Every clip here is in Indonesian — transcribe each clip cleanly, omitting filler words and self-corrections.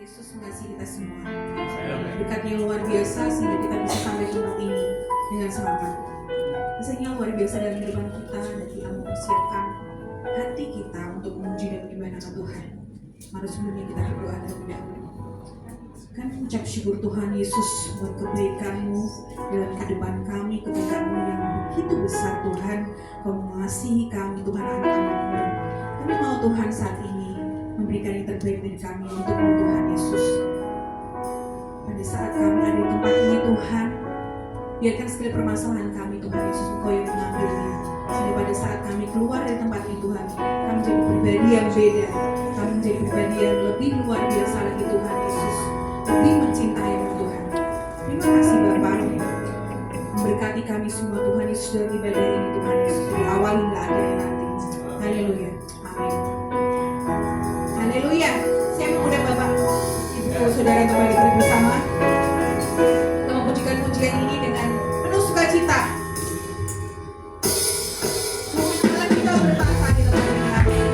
Yesus mengasihi kita semua. Berkat yang luar biasa sehingga kita bisa sampai tempat ini dengan selamat. Kasih yang luar biasa dalam kehidupan kita dan kita mempersiapkan hati kita untuk memuji dan menyembah nama Tuhan. Mari sebelumnya kita berdoa terlebih dahulu. Kami mengucap syukur Tuhan Yesus buat kebaikan-Mu dalam kehidupan kami, kebaikan-Mu yang begitu besar Tuhan. Kau mengasihi kami Tuhan anak-anak-Mu. Kami mau Tuhan saat ini memberikan yang terbaik dari kami untuk Tuhan Yesus. Pada saat kami ada di tempat ini Tuhan, biarkan segala permasalahan kami Tuhan Yesus Engkau yang mengambilnya. Sehingga pada saat kami keluar dari tempat ini Tuhan, kami menjadi pribadi yang beda. Kami menjadi pribadi yang lebih luar biasa lagi Tuhan Yesus. Lebih mencintai-Mu Tuhan. Terima kasih Bapa, memberkati kami semua Tuhan Yesus dalam ibadah ini Tuhan Yesus dari awal hingga akhirnya nanti. Haleluya. Amin. Haleluya. Saya mengundang Bapak, Ibu, Saudara untuk balik bersama. Kita memujikan pujian ini dengan penuh sukacita. Tuhan kita bertata di tempat ini. Amin.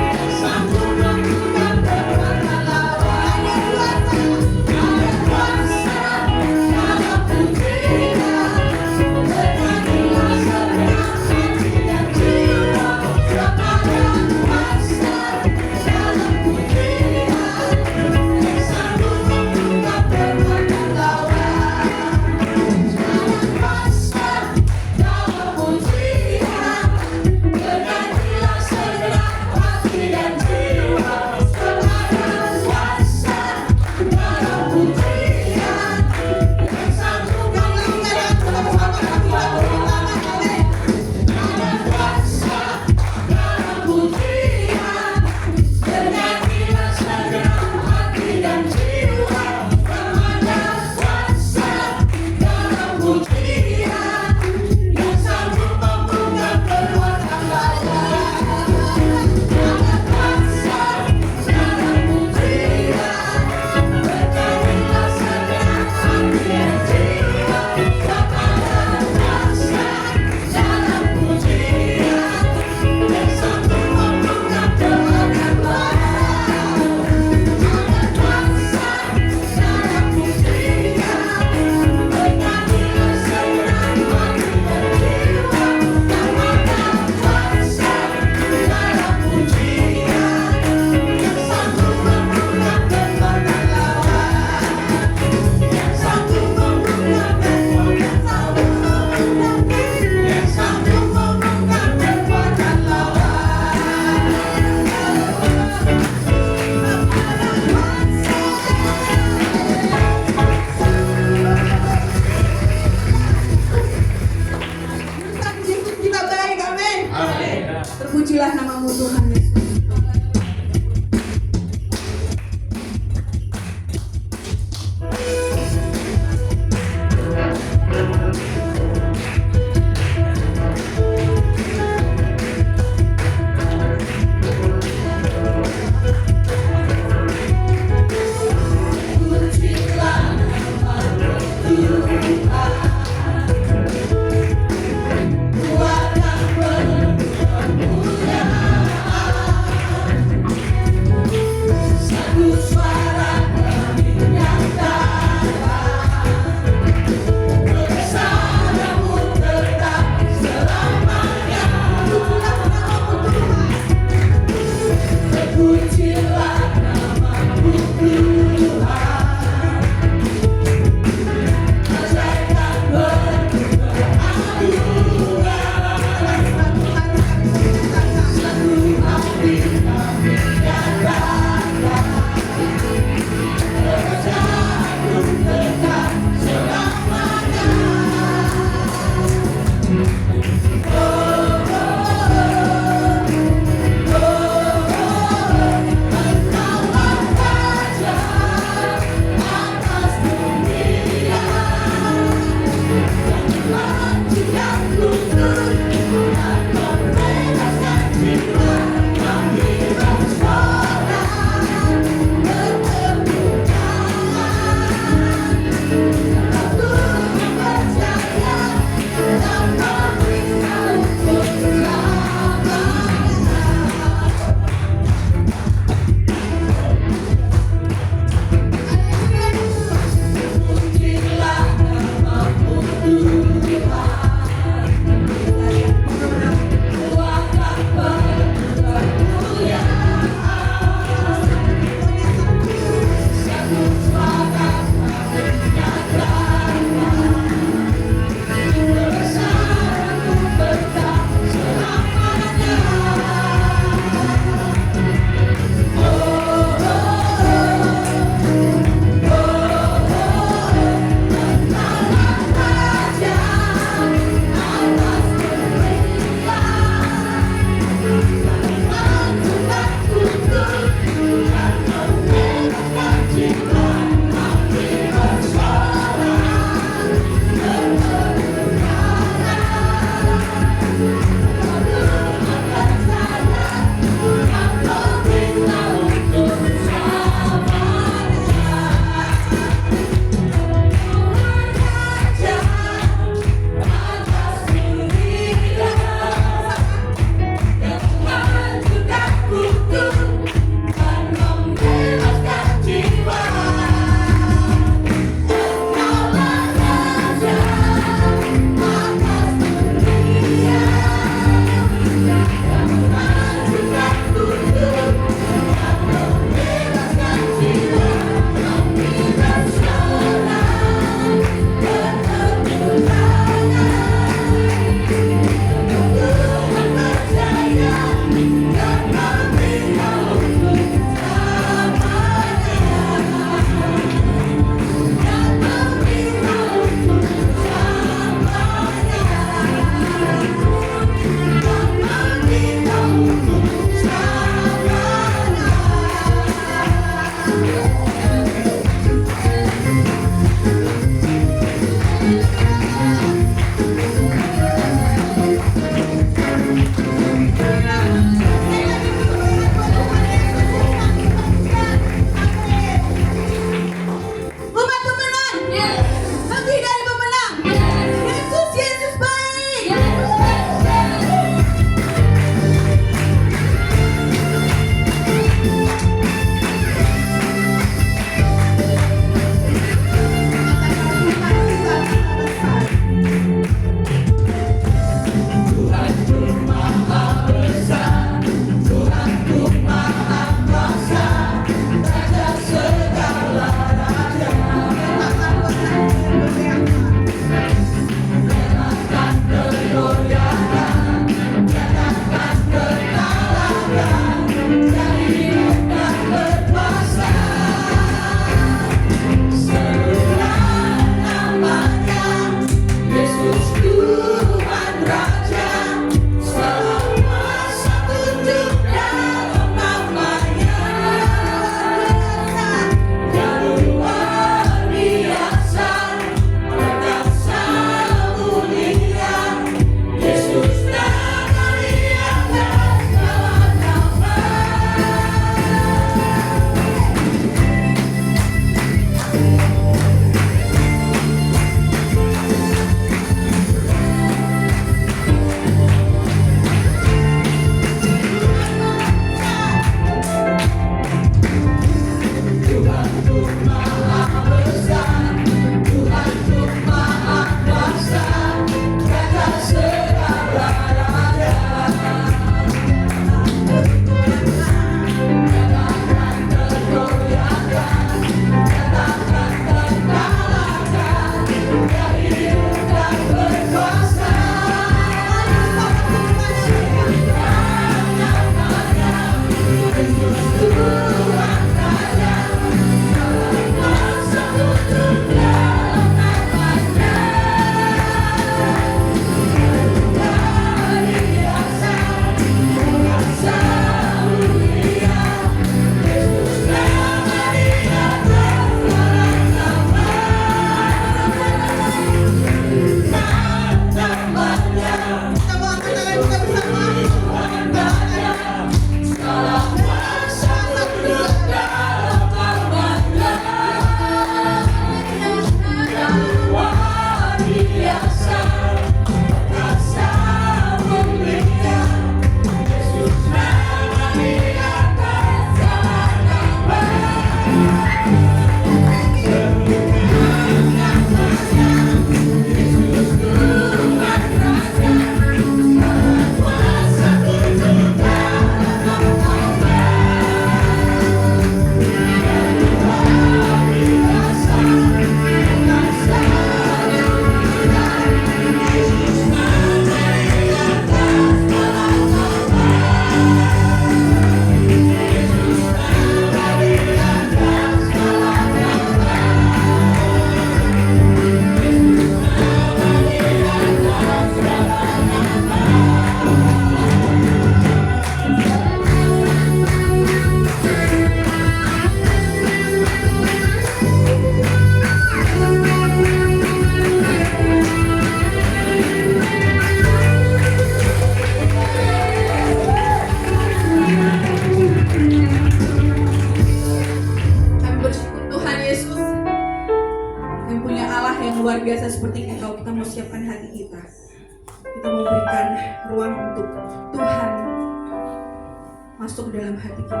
masuk dalam hati kita.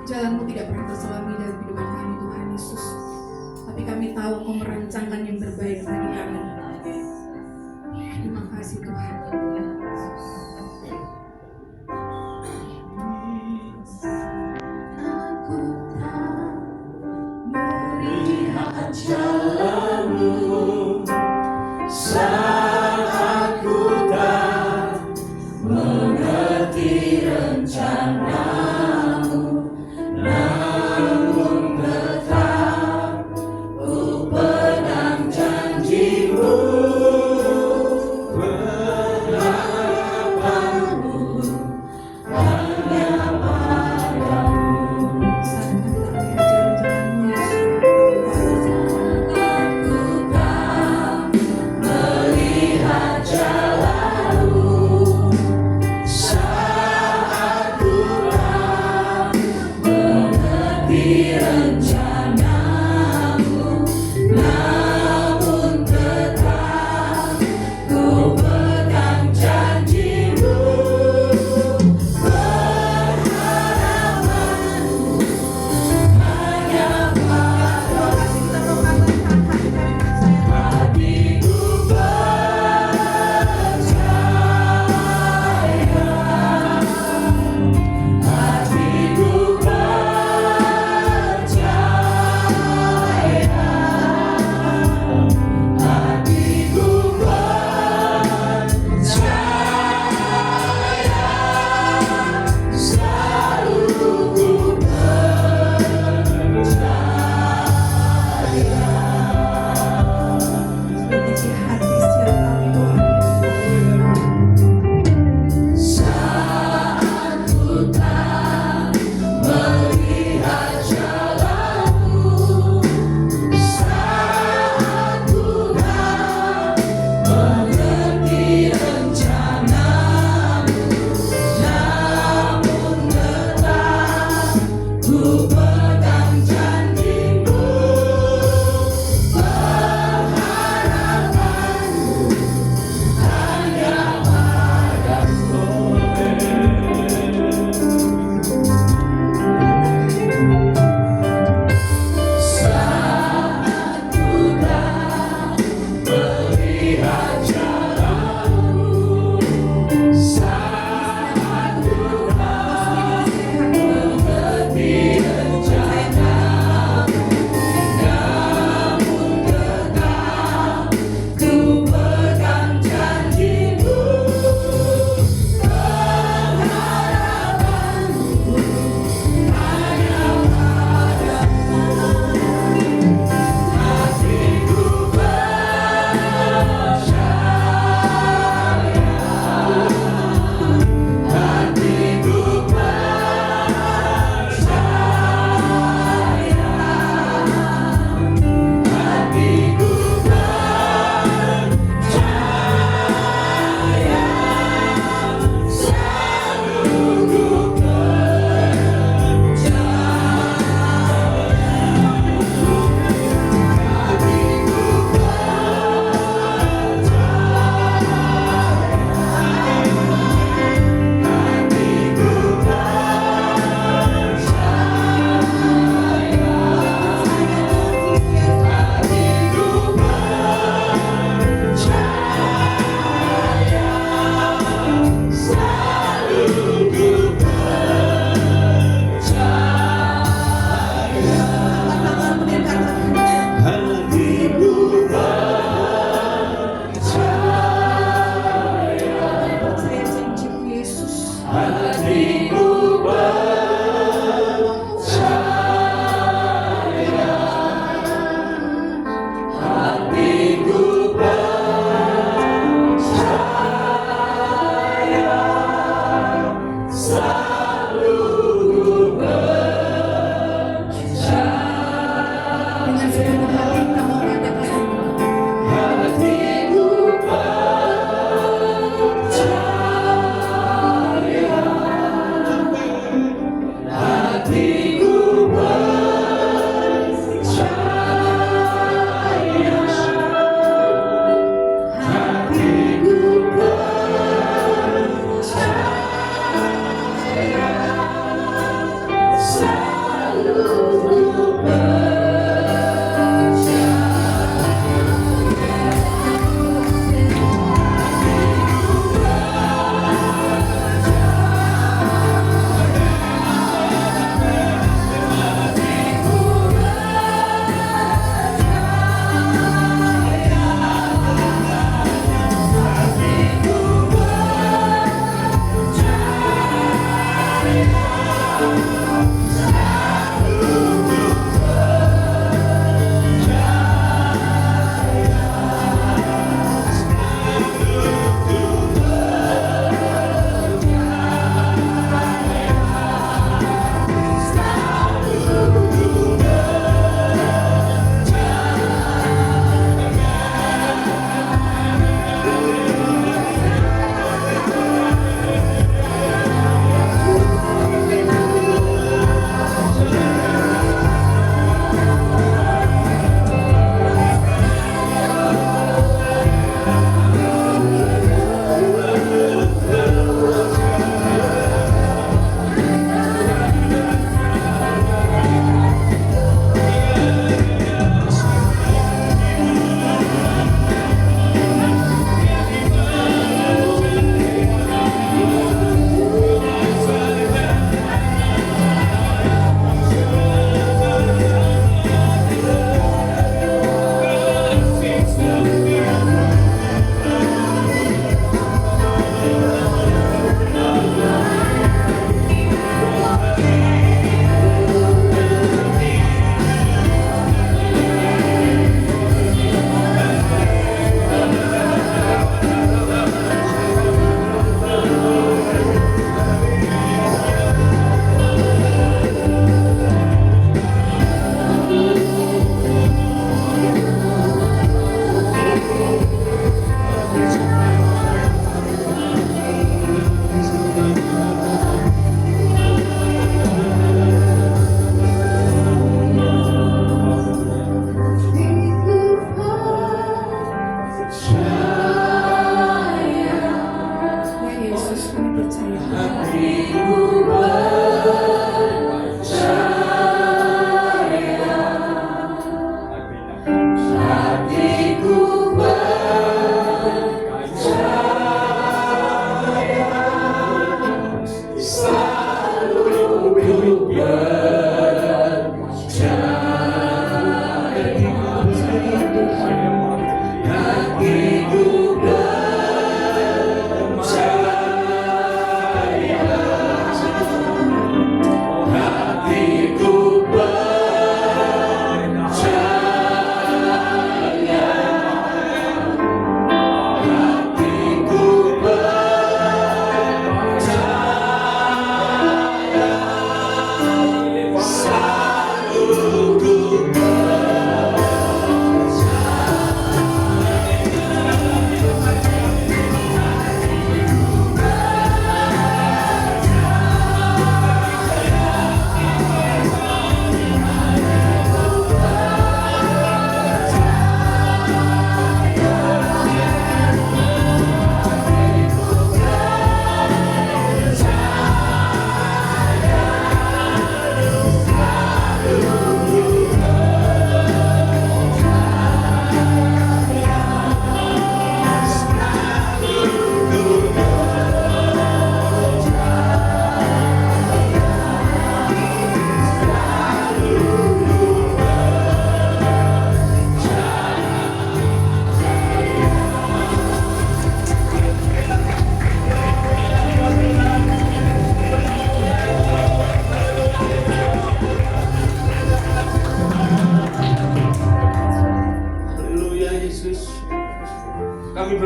Jalanmu tidak pernah terselami dalam kehidupan kami, Tuhan Yesus. Tapi kami tahu Kau merancangkan yang terbaik bagi kami. Terima kasih Tuhan. Aku tak melihat jalanmu, saat aku tak mengerti rencanamu, namun tetap ku pegang janjimu. Pengharapanku hanya padamu. Aku tak melihat jalanmu, saat aku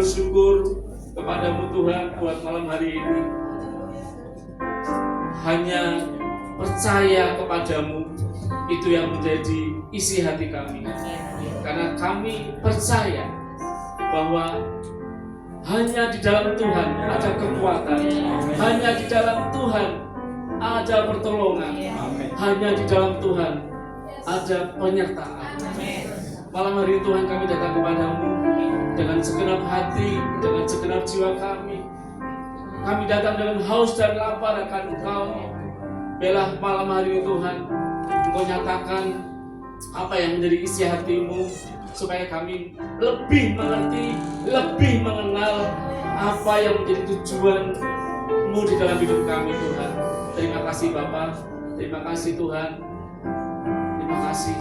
bersyukur kepadamu Tuhan buat malam hari ini. hanya percaya kepadamu, itu yang menjadi isi hati kami. Karena kami percaya bahwa hanya di dalam Tuhan ada kekuatan, hanya di dalam Tuhan ada pertolongan, hanya di dalam Tuhan ada penyertaan. Malam hari Tuhan, kami datang kepadamu dengan segenap hati, dengan segenap jiwa kami. Kami datang dengan haus dan lapar akan Engkau. Biarlah malam hari ini Tuhan, Engkau nyatakan apa yang menjadi isi hatimu, supaya kami lebih mengerti, lebih mengenal apa yang menjadi tujuan-Mu di dalam hidup kami, Tuhan. Terima kasih Bapa, terima kasih Tuhan, terima kasih.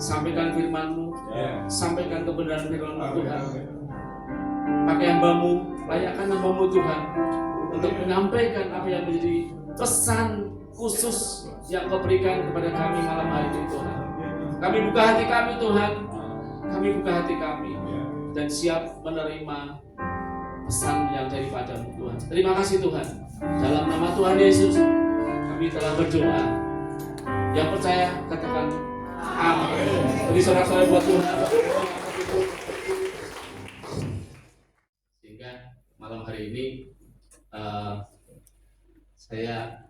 Sampaikan firman-Mu, sampaikan kebenaran firman-Mu Tuhan. Pakai hamba-Mu, layakkan hamba-Mu Tuhan, untuk menyampaikan apa yang menjadi pesan khusus yang Kau berikan kepada kami malam hari ini Tuhan. Kami buka hati kami Tuhan, kami buka hati kami dan siap menerima pesan yang daripadamu Tuhan. Terima kasih Tuhan. Dalam nama Tuhan Yesus kami telah berdoa. Yang percaya katakan amin. Beri sorak-sorai buat Tuhan. Sehingga malam hari ini saya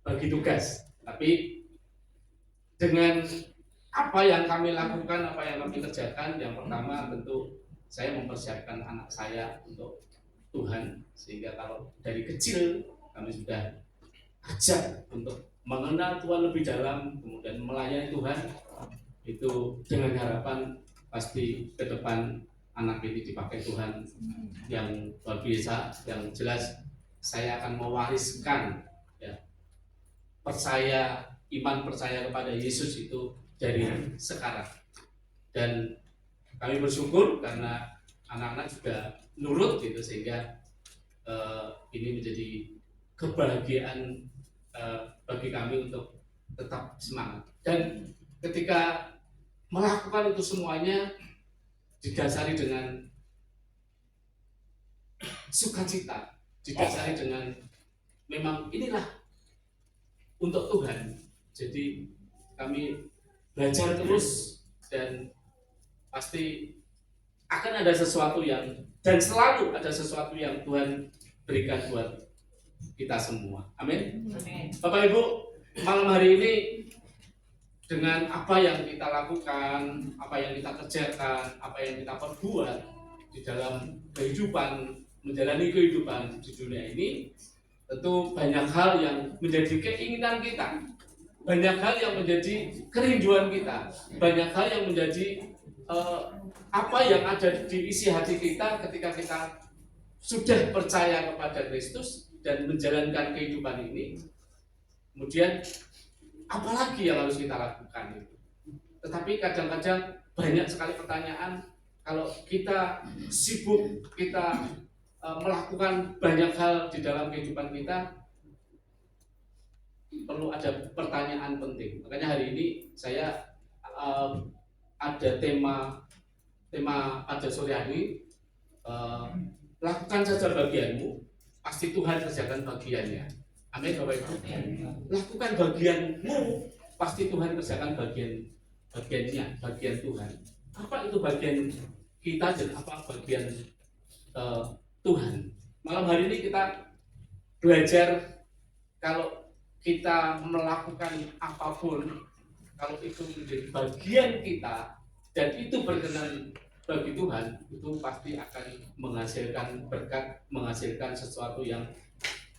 bagi tugas, tapi dengan apa yang kami lakukan, apa yang kami kerjakan, yang pertama tentu saya mempersiapkan anak saya untuk Tuhan, sehingga kalau dari kecil kami sudah ajak untuk mengenal Tuhan lebih dalam, kemudian melayani Tuhan, itu dengan harapan pasti ke depan anak ini dipakai Tuhan yang luar biasa. Yang jelas saya akan mewariskan iman percaya kepada Yesus itu dari sekarang. Dan kami bersyukur karena anak-anak juga nurut gitu, sehingga ini menjadi kebahagiaan bagi kami untuk tetap semangat. Dan ketika melakukan itu semuanya didasari dengan sukacita, didasari dengan memang inilah untuk Tuhan. Jadi kami belajar terus dan pasti akan ada sesuatu yang, dan selalu ada sesuatu yang Tuhan berikan buat kita semua. Amin. Bapak Ibu, malam hari ini dengan apa yang kita lakukan, apa yang kita kerjakan, apa yang kita perbuat di dalam kehidupan, menjalani kehidupan di dunia ini, tentu banyak hal yang menjadi keinginan kita, banyak hal yang menjadi kerinduan kita, banyak hal yang menjadi apa yang ada di isi hati kita ketika kita sudah percaya kepada Kristus dan menjalankan kehidupan ini. Kemudian apalagi yang harus kita lakukan itu. Tetapi kadang-kadang banyak sekali pertanyaan. Kalau kita sibuk, kita melakukan banyak hal di dalam kehidupan kita, perlu ada pertanyaan penting. Makanya hari ini saya ada tema pada sore hari, lakukan saja bagianmu, pasti Tuhan kerjakan bagiannya. Amin Bapak Ibu. Lakukan bagianmu, pasti Tuhan kerjakan bagiannya, bagian Tuhan. Apa itu bagian kita dan apa bagian Tuhan? Malam hari ini kita belajar, kalau kita melakukan apapun, kalau itu menjadi bagian kita dan itu berkenan bagi Tuhan, itu pasti akan menghasilkan berkat, menghasilkan sesuatu yang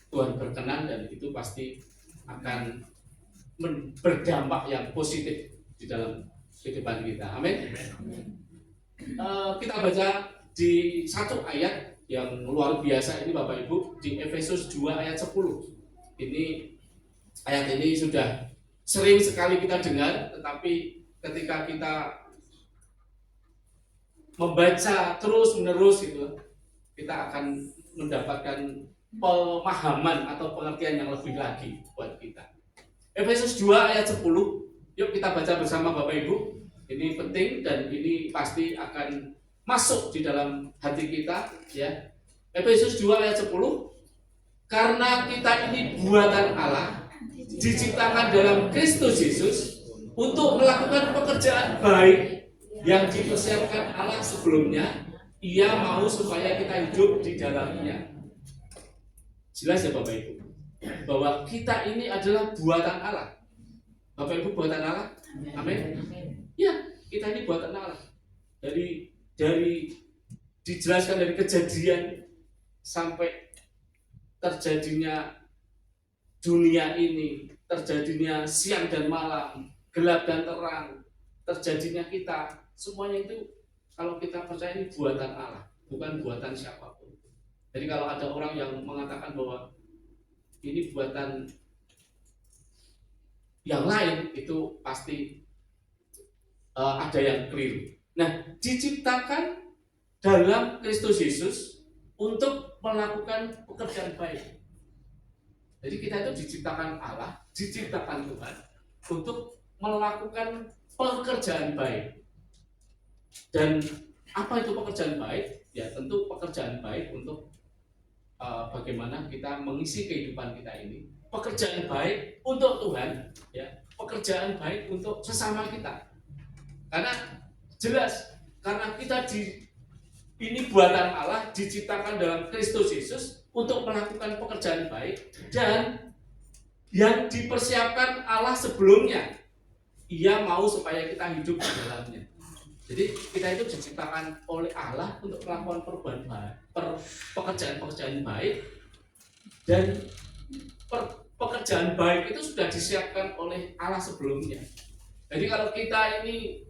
Tuhan berkenan, dan itu pasti akan berdampak yang positif di dalam kehidupan kita. Amin. Kita baca di satu ayat yang luar biasa ini Bapak Ibu, di Efesus 2 ayat 10. Ayat ini sudah sering sekali kita dengar, tetapi ketika kita membaca terus menerus itu, kita akan mendapatkan pemahaman atau pengertian yang lebih lagi buat kita. Efesus 2 ayat 10. Yuk kita baca bersama Bapak Ibu. Ini penting dan ini pasti akan masuk di dalam hati kita ya. Efesus 2 ayat 10. karena kita ini buatan Allah, diciptakan dalam Kristus Yesus untuk melakukan pekerjaan baik yang dipersiapkan Allah sebelumnya. Ia mau supaya kita hidup di dalamnya. Jelas ya Bapak Ibu, bahwa kita ini adalah buatan Allah. Bapak Ibu buatan Allah? Amin. Ya, kita ini buatan Allah. Dari dijelaskan dari kejadian sampai terjadinya dunia ini, terjadinya siang dan malam, gelap dan terang, terjadinya kita, semuanya itu kalau kita percaya ini buatan Allah, bukan buatan siapapun. Jadi kalau ada orang yang mengatakan bahwa ini buatan yang lain, itu pasti ada yang keliru. Nah, diciptakan dalam Kristus Yesus untuk melakukan pekerjaan baik. Jadi kita itu diciptakan Allah, diciptakan Tuhan untuk melakukan pekerjaan baik. Dan apa itu pekerjaan baik? Ya tentu pekerjaan baik untuk bagaimana kita mengisi kehidupan kita ini. Pekerjaan baik untuk Tuhan, ya. Pekerjaan baik untuk sesama kita. Karena jelas, karena kita ini buatan Allah, diciptakan dalam Kristus Yesus untuk melakukan pekerjaan baik dan yang dipersiapkan Allah sebelumnya. Ia mau supaya kita hidup di dalamnya. Jadi kita itu diciptakan oleh Allah untuk melakukan pekerjaan-pekerjaan baik, dan pekerjaan baik itu sudah disiapkan oleh Allah sebelumnya. Jadi kalau kita ini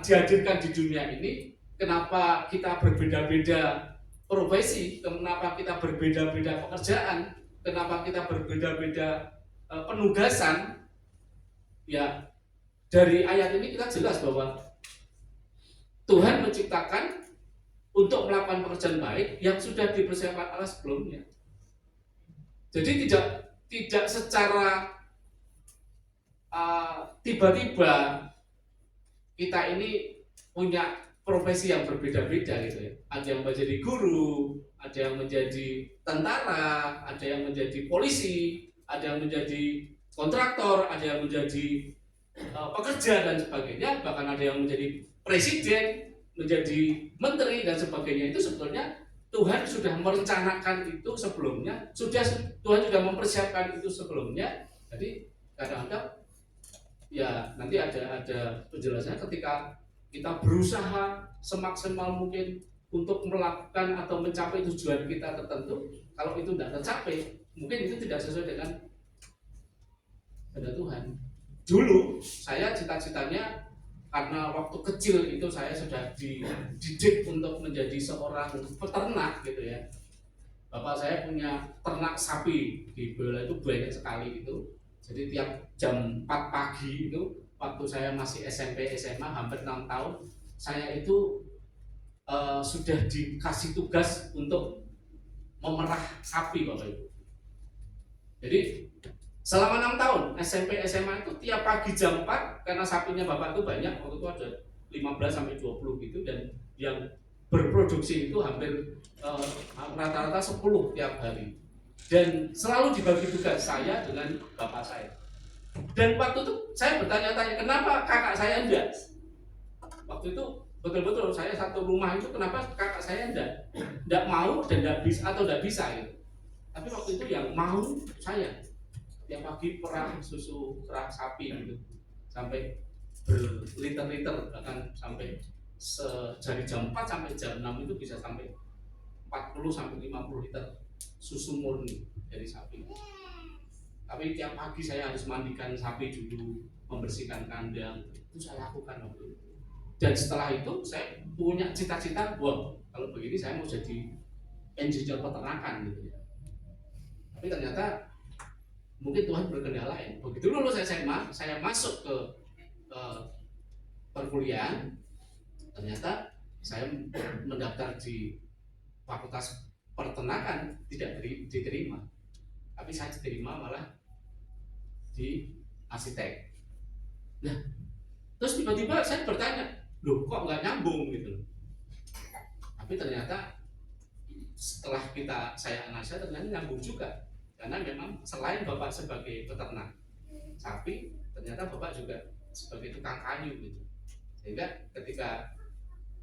dihadirkan di dunia ini, kenapa kita berbeda-beda profesi, kenapa kita berbeda-beda pekerjaan, kenapa kita berbeda-beda penugasan, ya dari ayat ini kita jelas bahwa Tuhan menciptakan untuk melakukan pekerjaan baik yang sudah dipersiapkan Allah sebelumnya. Jadi tidak secara tiba-tiba kita ini punya profesi yang berbeda-beda gitu ya. Ada yang menjadi guru, ada yang menjadi tentara, ada yang menjadi polisi, ada yang menjadi kontraktor, ada yang menjadi pekerja dan sebagainya, bahkan ada yang menjadi presiden, menjadi menteri dan sebagainya. Itu sebetulnya Tuhan sudah merencanakan itu sebelumnya, Tuhan sudah mempersiapkan itu sebelumnya. Jadi kadang-kadang ya nanti ada penjelasannya ketika kita berusaha semaksimal mungkin untuk melakukan atau mencapai tujuan kita tertentu. Kalau itu tidak tercapai, mungkin itu tidak sesuai dengan kehendak Tuhan. Dulu saya cita-citanya, karena waktu kecil itu saya sudah dididik untuk menjadi seorang peternak gitu ya. Bapak saya punya ternak sapi di Bola, itu banyak sekali gitu. Jadi tiap jam 4 pagi itu, waktu saya masih SMP SMA hampir 6 tahun, saya itu sudah dikasih tugas untuk memerah sapi Bapak Ibu. Jadi selama 6 tahun SMP SMA itu tiap pagi jam 4, karena sapinya Bapak itu banyak, waktu itu ada 15-20 gitu, dan yang berproduksi itu hampir rata-rata 10 tiap hari. Dan selalu dibagi tugas saya dengan bapak saya. Dan waktu itu saya bertanya-tanya, kenapa kakak saya enggak? Waktu itu betul-betul saya satu rumah itu, kenapa kakak saya enggak mau dan enggak bisa atau enggak bisa gitu. Tapi waktu itu yang mau saya. Tiap pagi perah susu, perah sapi gitu. Sampai berliter-liter, bahkan sampai dari jam 4 sampai jam 6 itu bisa sampai 40-50 liter susu murni dari sapi. Tapi tiap pagi saya harus mandikan sapi dulu, membersihkan kandang, itu saya lakukan waktu itu. Dan setelah itu saya punya cita-cita, wah kalau begini saya mau jadi engineer peternakan gitu ya. Tapi ternyata mungkin Tuhan berkehendak lain. Begitu lulus SMA, saya masuk ke perkuliahan. Ternyata saya mendaftar di Fakultas Peternakan, tidak diterima. Tapi saya diterima malah di arsitek. Nah, terus tiba-tiba saya bertanya, loh kok nggak nyambung gitu. Tapi ternyata setelah saya analisa ternyata nyambung juga, karena memang selain Bapak sebagai peternak sapi, ternyata Bapak juga sebagai tukang kayu gitu. Sehingga ketika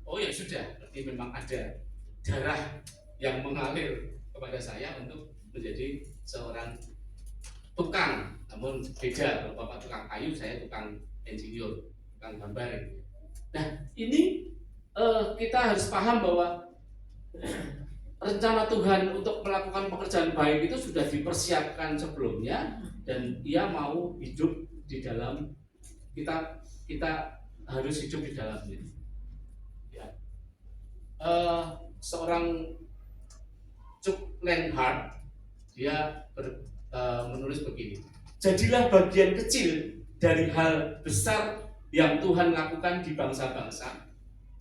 oh ya sudah, berarti memang ada darah yang mengalir kepada saya untuk menjadi seorang tukang. Namun beda, kalau Bapak tukang kayu, saya tukang insinyur, tukang gambar. Nah ini kita harus paham bahwa rencana Tuhan untuk melakukan pekerjaan baik itu sudah dipersiapkan sebelumnya, dan Ia mau hidup di dalam kita harus hidup di dalamnya. Ya. Seorang Chuck Lenhart dia menulis begini: jadilah bagian kecil dari hal besar yang Tuhan lakukan di bangsa-bangsa.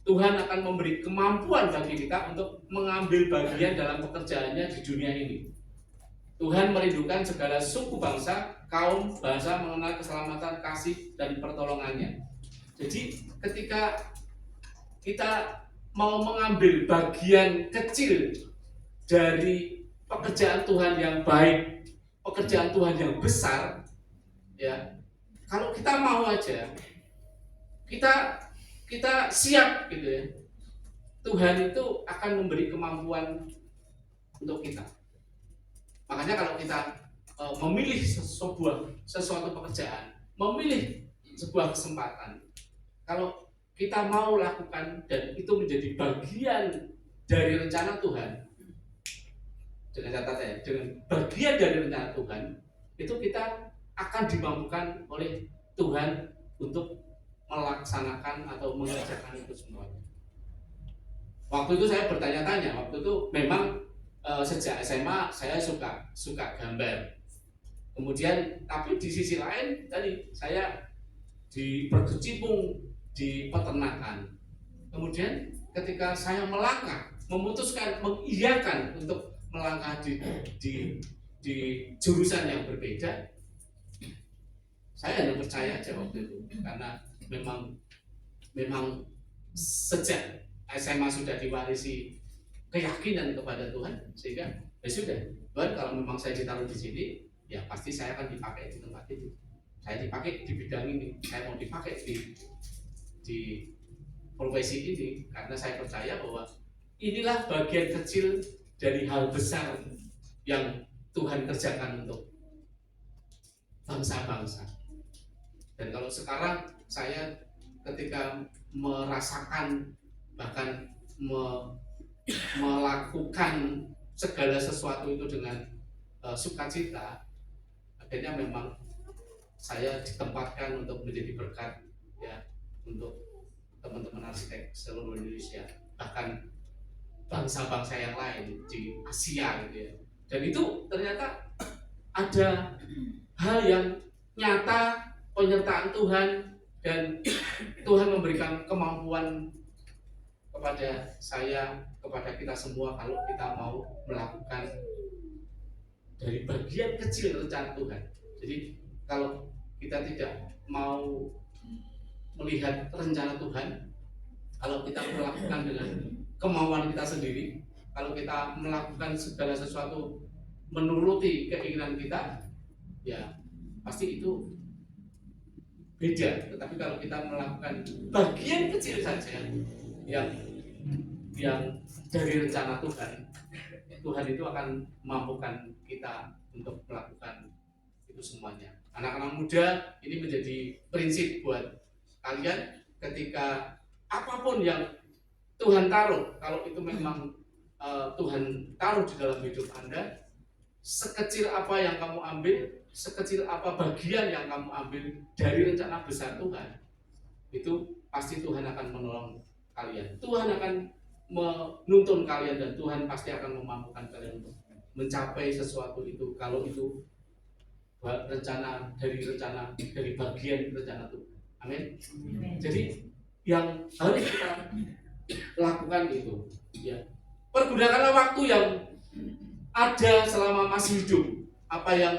Tuhan akan memberi kemampuan bagi kita untuk mengambil bagian dalam pekerjaannya di dunia ini. Tuhan merindukan segala suku bangsa, kaum, bahasa mengenal keselamatan, kasih, dan pertolongannya. Jadi ketika kita mau mengambil bagian kecil dari pekerjaan Tuhan yang baik, pekerjaan Tuhan yang besar, ya, kalau kita mau aja, kita siap gitu ya, Tuhan itu akan memberi kemampuan untuk kita. Makanya kalau kita memilih sesuatu pekerjaan, memilih sebuah kesempatan, kalau kita mau lakukan dan itu menjadi bagian dari rencana Tuhan, dengan catatan dengan bagian dari rencana Tuhan, itu kita akan dimampukan oleh Tuhan untuk melaksanakan atau mengerjakan itu semuanya. Waktu itu saya bertanya-tanya, waktu itu memang sejak SMA saya suka gambar. Kemudian tapi di sisi lain tadi saya berkecimpung di peternakan. Kemudian ketika saya memutuskan mengiyakan untuk melangkah di jurusan yang berbeda, saya hanya percaya aja waktu itu, karena memang sejak SMA sudah diwarisi keyakinan kepada Tuhan, sehingga ya sudah, Tuhan kalau memang saya ditaruh di sini, ya pasti saya akan dipakai di tempat ini. Saya dipakai di bidang ini, saya mau dipakai di profesi ini, karena saya percaya bahwa inilah bagian kecil dari hal besar yang Tuhan kerjakan untuk bangsa-bangsa. Dan kalau sekarang saya ketika merasakan bahkan melakukan segala sesuatu itu dengan sukacita, akhirnya memang saya ditempatkan untuk menjadi berkat ya untuk teman-teman arsitek seluruh Indonesia, bahkan bangsa-bangsa yang lain di Asia gitu ya. Dan itu ternyata ada hal yang nyata, penyertaan Tuhan, dan Tuhan memberikan kemampuan kepada saya, kepada kita semua, kalau kita mau melakukan dari bagian kecil rencana Tuhan. Jadi kalau kita tidak mau melihat rencana Tuhan, kalau kita melakukan dengan kemauan kita sendiri, kalau kita melakukan segala sesuatu menuruti keinginan kita, ya pasti itu beda. Tetapi kalau kita melakukan bagian kecil saja yang dari rencana Tuhan, Tuhan itu akan memampukan kita untuk melakukan itu semuanya. Anak-anak muda, ini menjadi prinsip buat kalian ketika apapun yang Tuhan taruh, kalau itu memang Tuhan taruh di dalam hidup Anda, sekecil apa yang kamu ambil, sekecil apa bagian yang kamu ambil dari rencana besar Tuhan, itu pasti Tuhan akan menolong kalian. Tuhan akan menuntun kalian, dan Tuhan pasti akan memampukan kalian untuk mencapai sesuatu itu, kalau itu dari bagian rencana Tuhan. Amin. Jadi yang harus kita lakukan itu, ya, pergunakanlah waktu yang ada selama masih hidup. Apa yang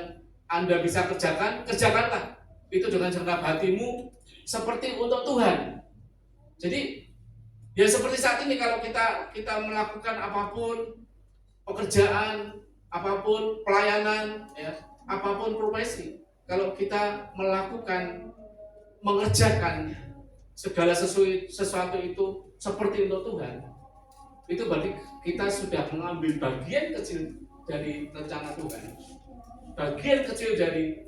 Anda bisa kerjakan, kerjakanlah itu dengan segenap hatimu seperti untuk Tuhan. Jadi ya seperti saat ini, kalau kita melakukan apapun pekerjaan, apapun pelayanan, ya, apapun profesi, kalau kita mengerjakan segala sesuatu itu seperti untuk Tuhan, itu berarti kita sudah mengambil bagian kecil dari rencana Tuhan, bagian kecil dari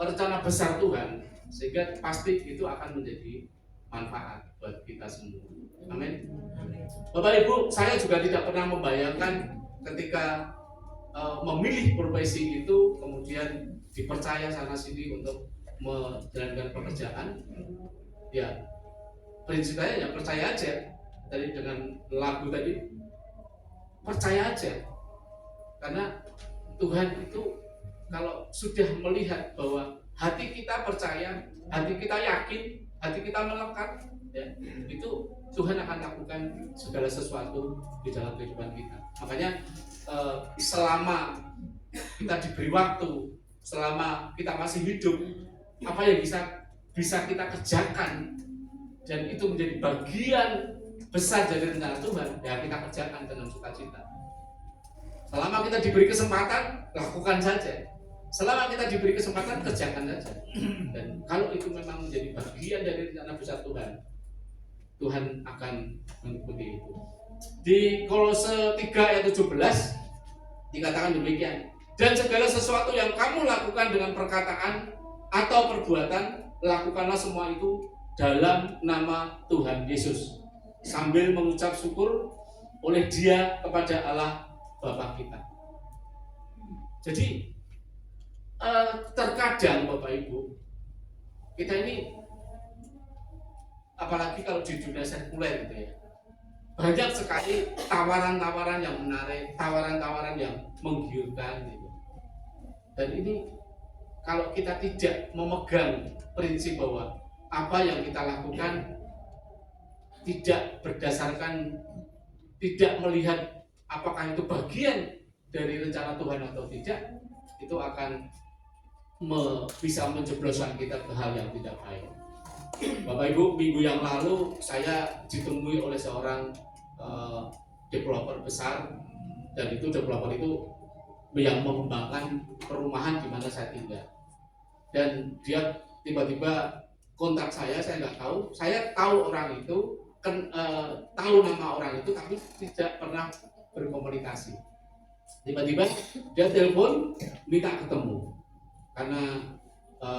rencana besar Tuhan, sehingga pasti itu akan menjadi manfaat buat kita semua. Amin. Bapak Ibu, saya juga tidak pernah membayangkan ketika memilih profesi itu kemudian dipercaya sana sini untuk menjalankan pekerjaan. Ya, prinsip saya ya percaya aja. Tadi dengan lagu tadi, percaya aja. Karena Tuhan itu kalau sudah melihat bahwa hati kita percaya, hati kita yakin, hati kita melekat, ya, itu Tuhan akan lakukan segala sesuatu di dalam kehidupan kita. Makanya selama kita diberi waktu, selama kita masih hidup, apa yang bisa kita kerjakan dan itu menjadi bagian besar dari rencana Tuhan, ya kita kerjakan dengan sukacita. Selama kita diberi kesempatan, lakukan saja. Selama kita diberi kesempatan, kerjakan saja. Dan kalau itu memang menjadi bagian dari rencana besar Tuhan, Tuhan akan mengikuti itu. Di Kolose 3 ayat 17 dikatakan demikian. Dan segala sesuatu yang kamu lakukan dengan perkataan atau perbuatan, lakukanlah semua itu dalam nama Tuhan Yesus, sambil mengucap syukur oleh Dia kepada Allah Bapa kita. Jadi terkadang Bapak Ibu, kita ini apalagi kalau di dunia sekuler gitu ya, banyak sekali tawaran-tawaran yang menarik, tawaran-tawaran yang menggiurkan gitu. Dan ini kalau kita tidak memegang prinsip bahwa apa yang kita lakukan tidak berdasarkan, tidak melihat apakah itu bagian dari rencana Tuhan atau tidak, itu akan bisa menjebloskan kita ke hal yang tidak baik. Bapak Ibu, minggu yang lalu saya ditemui oleh seorang developer besar, dan itu developer itu yang mengembangkan perumahan di mana saya tinggal. Dan dia tiba-tiba kontak saya nggak tahu. Saya tahu orang itu, tahu nama orang itu, tapi tidak pernah berkomunikasi. Tiba-tiba dia telepon minta ketemu karena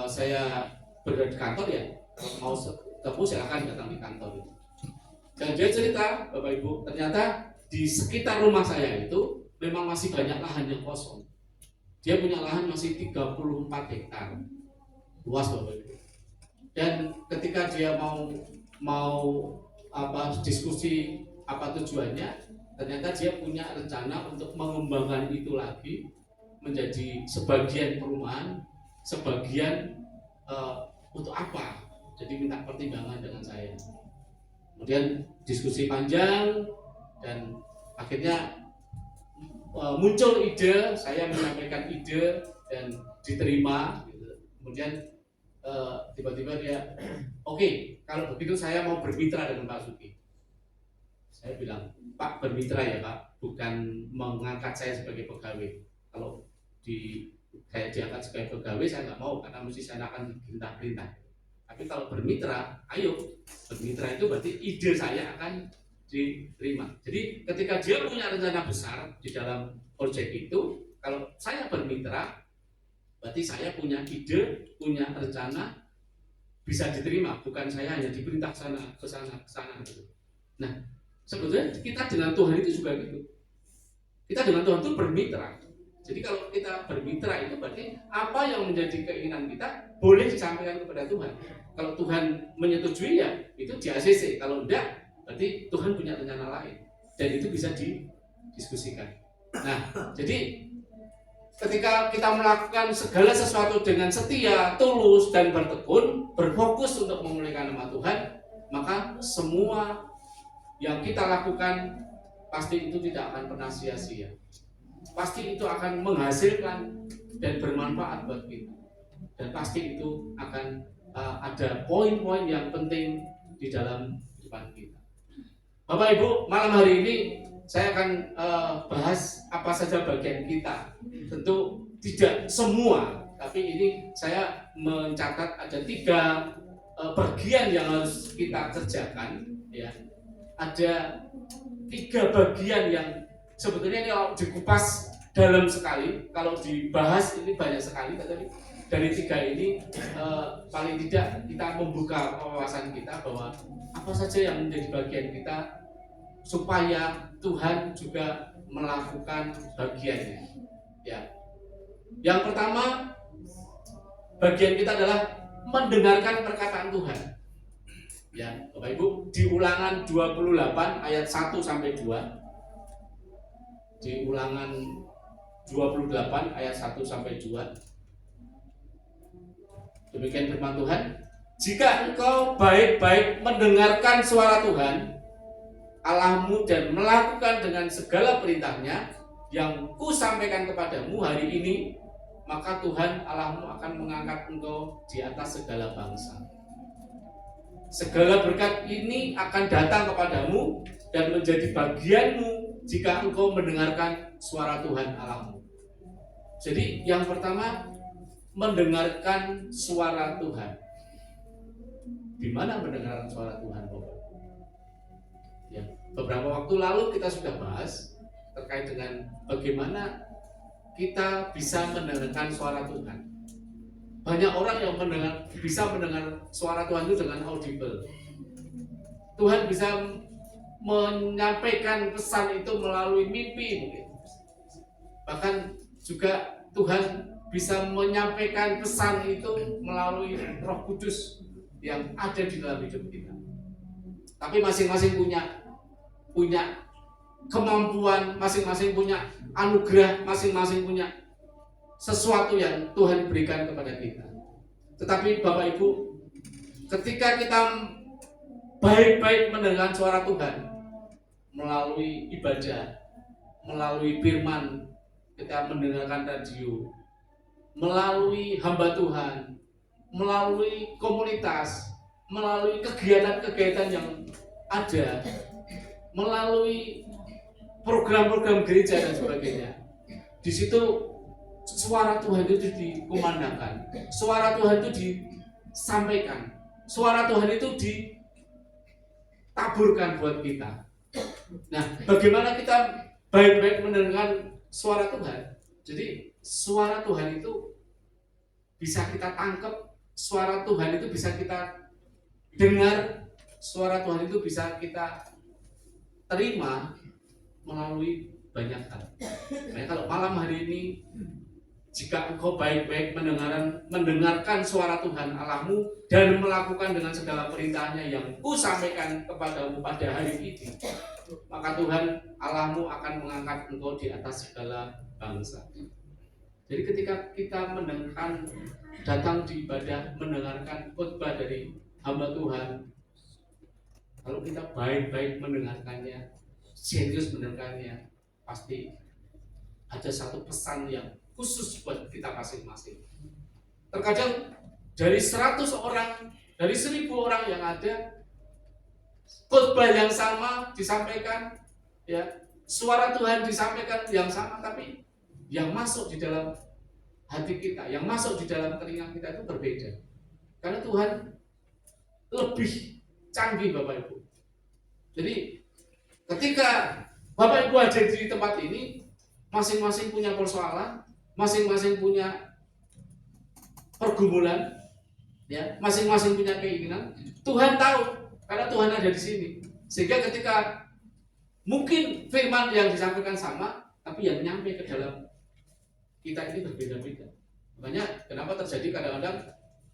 saya berada di kantor ya, mau ketemu silakan datang di kantor itu. Dan dia cerita, Bapak Ibu, ternyata di sekitar rumah saya itu memang masih banyak lahan yang kosong. Dia punya lahan masih 34 hektar luas, Bapak Ibu. Dan ketika dia mau diskusi apa tujuannya, ternyata dia punya rencana untuk mengembangkan itu lagi menjadi sebagian perumahan, sebagian untuk apa. Jadi minta pertimbangan dengan saya. Kemudian diskusi panjang dan akhirnya muncul ide, saya menyampaikan ide dan diterima gitu. Kemudian tiba-tiba dia oke, kalau begitu saya mau bermitra dengan Pak Suki. Saya bilang, Pak, bermitra ya Pak, bukan mengangkat saya sebagai pegawai. Kalau saya diangkat sebagai pegawai saya nggak mau, karena mesti saya akan perintah-perintah. Tapi kalau bermitra, ayo. Bermitra itu berarti ide saya akan diterima. Jadi ketika dia punya rencana besar di dalam proyek itu, kalau saya bermitra, berarti saya punya ide, punya rencana, bisa diterima. Bukan saya hanya diperintah ke sana gitu. Nah, sebetulnya kita dengan Tuhan itu juga gitu. Kita dengan Tuhan itu bermitra. Jadi kalau kita bermitra itu berarti apa yang menjadi keinginan kita boleh disampaikan kepada Tuhan. Kalau Tuhan menyetujui ya itu di ACC. Kalau enggak berarti Tuhan punya rencana lain dan itu bisa didiskusikan. Nah, jadi ketika kita melakukan segala sesuatu dengan setia, tulus dan bertekun, berfokus untuk memuliakan nama Tuhan, maka semua yang kita lakukan pasti itu tidak akan pernah sia-sia. Pasti itu akan menghasilkan dan bermanfaat buat kita. Dan pasti itu akan ada poin-poin yang penting di dalam kehidupan kita. Bapak Ibu, malam hari ini saya akan bahas apa saja bagian kita. Tentu tidak semua, tapi ini saya mencatat ada 3 bagian yang harus kita kerjakan. Ya, ada 3 bagian yang sebetulnya ini kalau dikupas dalam sekali, kalau dibahas ini banyak sekali, tapi dari 3 ini paling tidak kita membuka wawasan kita bahwa apa saja yang menjadi bagian kita supaya Tuhan juga melakukan bagiannya. Ya, yang pertama bagian kita adalah mendengarkan perkataan Tuhan. Ya, Bapak Ibu, di Ulangan 28 ayat 1 sampai 2. Di Ulangan 28 ayat 1 sampai 2. Demikian firman Tuhan. Jika engkau baik-baik mendengarkan suara Tuhan Allahmu dan melakukan dengan segala perintahnya yang ku sampaikan kepadamu hari ini, maka Tuhan Allahmu akan mengangkat engkau di atas segala bangsa. Segala berkat ini akan datang kepadamu dan menjadi bagianmu jika engkau mendengarkan suara Tuhan Allahmu. Jadi yang pertama, mendengarkan suara Tuhan. Di mana mendengarkan suara Tuhan, Bapak? Ya, beberapa waktu lalu kita sudah bahas terkait dengan bagaimana kita bisa mendengarkan suara Tuhan. Banyak orang yang bisa mendengar suara Tuhan itu dengan audible. Tuhan bisa menyampaikan pesan itu melalui mimpi mungkin. Bahkan juga Tuhan bisa menyampaikan pesan itu melalui Roh Kudus yang ada di dalam hidup kita. Tapi masing-masing punya kemampuan, masing-masing punya anugerah, masing-masing punya sesuatu yang Tuhan berikan kepada kita. Tetapi Bapak Ibu, ketika kita baik-baik mendengar suara Tuhan melalui ibadah, melalui firman, kita mendengarkan radio, melalui hamba Tuhan, melalui komunitas, melalui kegiatan-kegiatan yang ada, melalui program-program gereja dan sebagainya. Di situ suara Tuhan itu dikumandangkan, suara Tuhan itu disampaikan, suara Tuhan itu ditaburkan buat kita. Nah, bagaimana kita baik-baik mendengarkan suara Tuhan? Jadi suara Tuhan itu bisa kita tangkap, suara Tuhan itu bisa kita dengar, suara Tuhan itu bisa kita terima melalui banyak hal. Nah, kalau malam hari ini, jika engkau baik-baik mendengarkan suara Tuhan Allahmu dan melakukan dengan segala perintahnya yang ku sampaikan kepadamu pada hari ini, maka Tuhan Allahmu akan mengangkat engkau di atas segala bangsa. Jadi ketika kita datang di ibadah, mendengarkan khotbah dari hamba Tuhan, kalau kita baik-baik mendengarkannya, serius mendengarkannya, pasti ada satu pesan yang khusus buat kita masing-masing. Terkadang dari 100 orang, dari 1000 orang yang ada, khotbah yang sama disampaikan, ya, suara Tuhan disampaikan yang sama, tapi yang masuk di dalam hati kita, yang masuk di dalam telinga kita itu berbeda. Karena Tuhan lebih canggih, Bapak Ibu. Jadi ketika Bapak Ibu hadir di tempat ini, masing-masing punya persoalan, masing-masing punya pergumulan, ya, masing-masing punya keinginan. Tuhan tahu, karena Tuhan ada di sini. Sehingga ketika mungkin firman yang disampaikan sama, tapi yang nyampe ke dalam kita ini berbeda-beda. Makanya kenapa terjadi kadang-kadang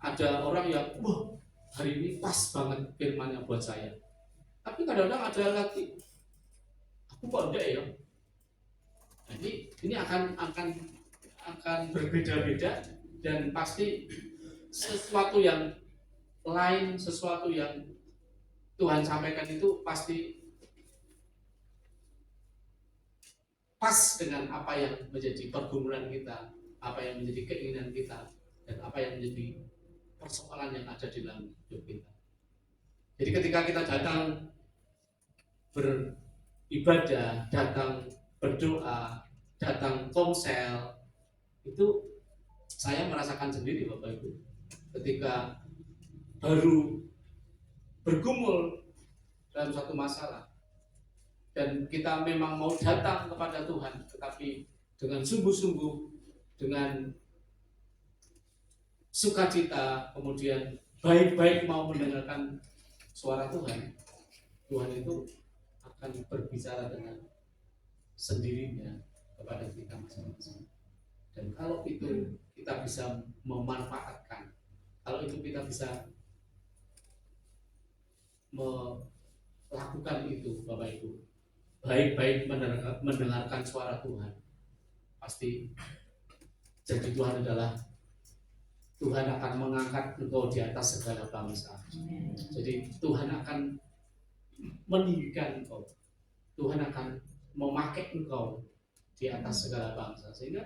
ada orang yang, wah, hari ini pas banget firmannya buat saya. Tapi kadang-kadang ada lagi, aku kok enggak ya. Nah, ini akan berbeda-beda, dan pasti sesuatu yang lain, sesuatu yang Tuhan sampaikan itu pasti pas dengan apa yang menjadi pergumulan kita, apa yang menjadi keinginan kita, dan apa yang menjadi persoalan yang ada di dalam hidup kita. Jadi ketika kita datang ibadah, datang berdoa, datang komsel, itu saya merasakan sendiri Bapak Ibu, ketika baru bergumul dalam suatu masalah dan kita memang mau datang kepada Tuhan, tetapi dengan sungguh-sungguh, dengan sukacita, kemudian baik-baik mau mendengarkan suara Tuhan, Tuhan itu akan berbicara dengan sendirinya kepada kita masing-masing. Dan kalau itu kita bisa memanfaatkan, kalau itu kita bisa melakukan itu Bapak Ibu, baik-baik mendengarkan suara Tuhan, pasti jadi Tuhan adalah Tuhan akan mengangkat engkau di atas segala bangsa. Jadi Tuhan akan meninggikan engkau, Tuhan akan memakai engkau di atas segala bangsa. Sehingga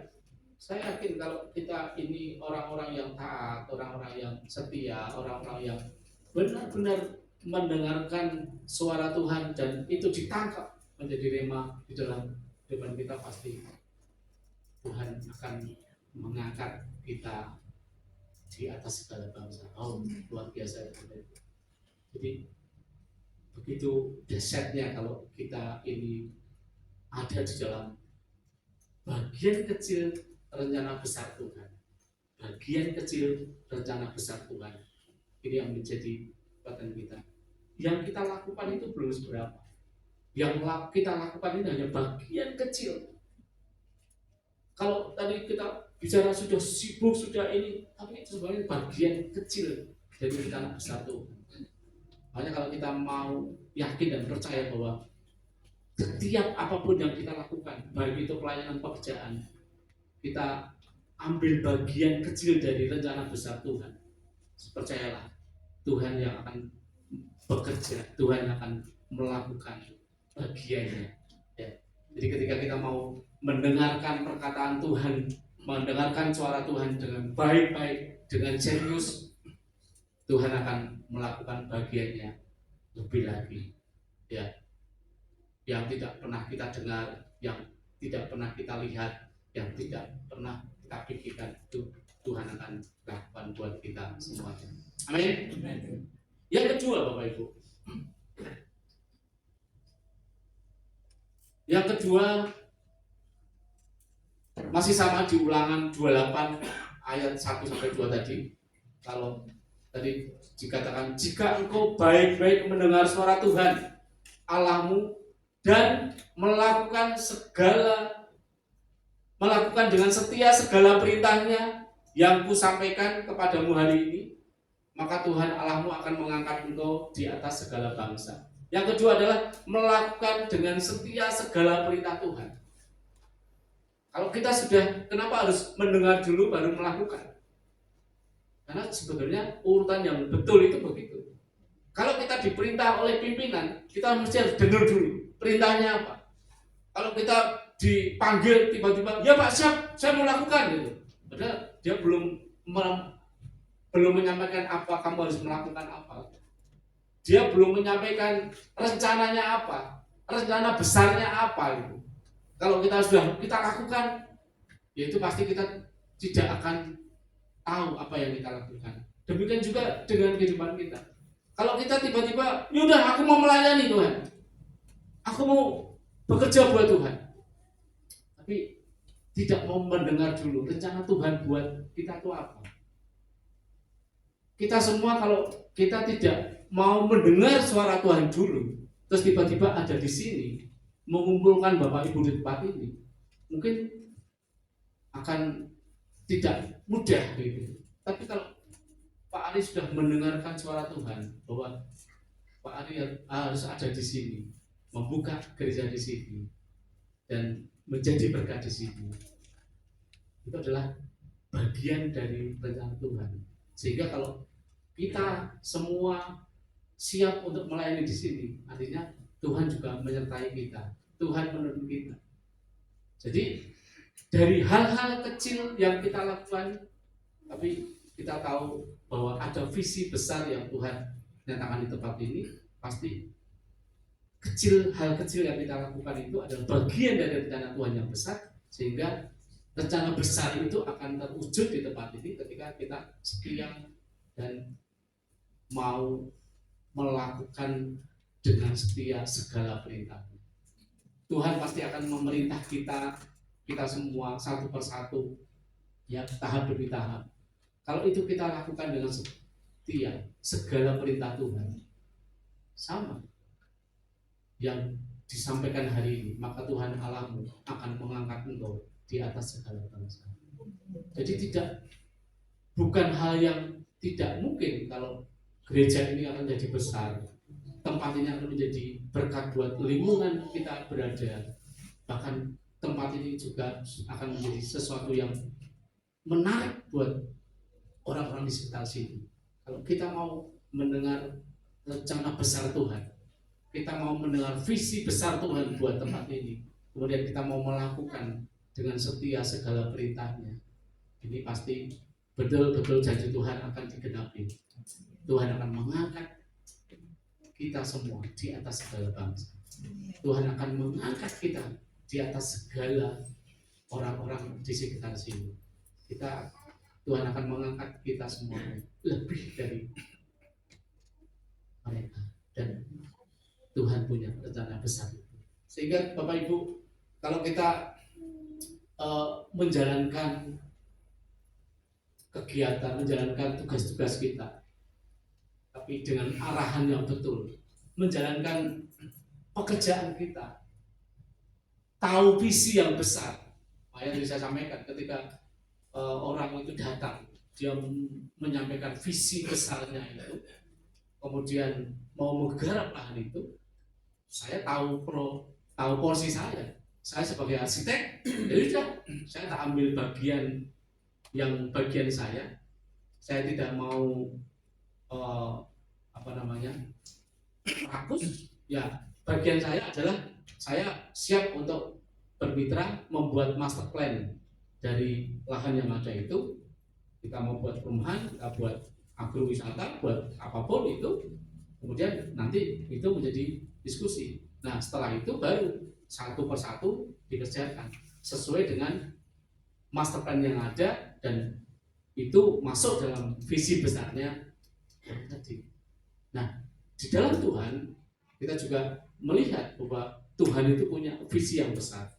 saya yakin kalau kita ini orang-orang yang taat, orang-orang yang setia, orang-orang yang benar-benar mendengarkan suara Tuhan dan itu ditangkap menjadi rema di dalam depan kita, pasti Tuhan akan mengangkat kita di atas segala bangsa. Oh, luar biasa. Jadi begitu dahsyatnya kalau kita ini ada di dalam bagian kecil rencana besar Tuhan. Bagian kecil rencana besar Tuhan. Ini yang menjadi kekuatan kita. Yang kita lakukan itu belum seberapa. Yang kita lakukan ini hanya bagian kecil. Kalau tadi kita bicara sudah sibuk, sudah ini, tapi itu sebenarnya bagian kecil dari rencana besar Tuhan. Makanya kalau kita mau yakin dan percaya bahwa setiap apapun yang kita lakukan, baik itu pelayanan pekerjaan, kita ambil bagian kecil dari rencana besar Tuhan. Percayalah, Tuhan yang akan bekerja, Tuhan yang akan melakukan bagiannya. Ya. Jadi ketika kita mau mendengarkan perkataan Tuhan, mendengarkan suara Tuhan dengan baik-baik, dengan serius, Tuhan akan melakukan bagiannya lebih lagi. Ya. Yang tidak pernah kita dengar, yang tidak pernah kita lihat, yang tidak pernah kita pikirkan, itu Tuhan akan lakukan buat kita semuanya. Amin. Yang kedua Bapak Ibu, yang kedua masih sama di Ulangan 28 ayat 1-2 tadi. Kalau tadi dikatakan, jika engkau baik-baik mendengar suara Tuhan Allahmu dan melakukan dengan setia segala perintahnya yang kusampaikan kepadamu hari ini, maka Tuhan Allahmu akan mengangkat engkau di atas segala bangsa. Yang kedua adalah melakukan dengan setia segala perintah Tuhan. Kalau kita sudah, kenapa harus mendengar dulu baru melakukan? Karena sebenarnya urutan yang betul itu begitu. Kalau kita diperintah oleh pimpinan, kita mesti harus dengar dulu perintahnya apa. Kalau kita dipanggil tiba-tiba, ya Pak siap, saya mau lakukan gitu. Padahal dia belum menyampaikan apa, kamu harus melakukan apa. Dia belum menyampaikan rencananya apa, rencana besarnya apa gitu. Kalau kita sudah kita lakukan, ya itu pasti kita tidak akan tahu apa yang kita lakukan. Demikian juga dengan kehidupan kita. Kalau kita tiba-tiba, yaudah aku mau melayani Tuhan, aku mau bekerja buat Tuhan, tapi tidak mau mendengar dulu rencana Tuhan buat kita itu apa. Kita semua kalau kita tidak mau mendengar suara Tuhan dulu, terus tiba-tiba ada di sini mengumpulkan Bapak Ibu di tempat ini, mungkin akan tidak mudah gitu. Tapi kalau Pak Ari sudah mendengarkan suara Tuhan bahwa Pak Ari harus ada di sini, membuka gereja di sini dan menjadi berkat di sini, itu adalah bagian dari rencana Tuhan. Sehingga kalau kita semua siap untuk melayani di sini, artinya Tuhan juga menyertai kita, Tuhan menuntun kita. Jadi dari hal-hal kecil yang kita lakukan, tapi kita tahu bahwa ada visi besar yang Tuhan nyatakan di tempat ini, pasti hal kecil yang kita lakukan itu adalah bagian dari rencana Tuhan yang besar, sehingga rencana besar itu akan terwujud di tempat ini ketika kita setia dan mau melakukan dengan setia segala perintah. Tuhan pasti akan memerintah kita semua satu persatu, ya, tahap demi tahap. Kalau itu kita lakukan dengan setia segala perintah Tuhan sama yang disampaikan hari ini, maka Tuhan Allahmu akan mengangkat engkau di atas segala bangsa. Jadi bukan hal yang tidak mungkin kalau gereja ini akan jadi besar, tempat ini akan menjadi berkat buat lingkungan kita berada, bahkan tempat ini juga akan menjadi sesuatu yang menarik buat orang-orang di sekitar sini. Kalau kita mau mendengar rencana besar Tuhan, kita mau mendengar visi besar Tuhan buat tempat ini, kemudian kita mau melakukan dengan setia segala perintahnya, ini pasti betul-betul janji Tuhan akan digenapi. Tuhan akan mengangkat kita semua di atas segala bangsa. Tuhan akan mengangkat kita di atas segala orang-orang di sekitar sini. Tuhan akan mengangkat kita semua lebih dari mereka, dan Tuhan punya rencana besar. Sehingga Bapak Ibu, kalau kita menjalankan kegiatan, menjalankan tugas-tugas kita, tapi dengan arahan yang betul, menjalankan pekerjaan kita, tahu visi yang besar. Yang saya sampaikan ketika orang itu datang, dia menyampaikan visi besarnya itu, kemudian mau menggarap lahan itu, saya tahu porsi saya sebagai arsitek, jadi saya tak ambil bagian saya tidak mau rakus, ya bagian saya adalah saya siap untuk bermitra membuat master plan dari lahan yang ada itu. Kita mau buat perumahan, kita buat agrowisata, buat apapun itu, kemudian nanti itu menjadi diskusi. Nah setelah itu baru satu persatu dikerjakan sesuai dengan master plan yang ada, dan itu masuk dalam visi besarnya yang tadi. Nah di dalam Tuhan kita juga melihat bahwa Tuhan itu punya visi yang besar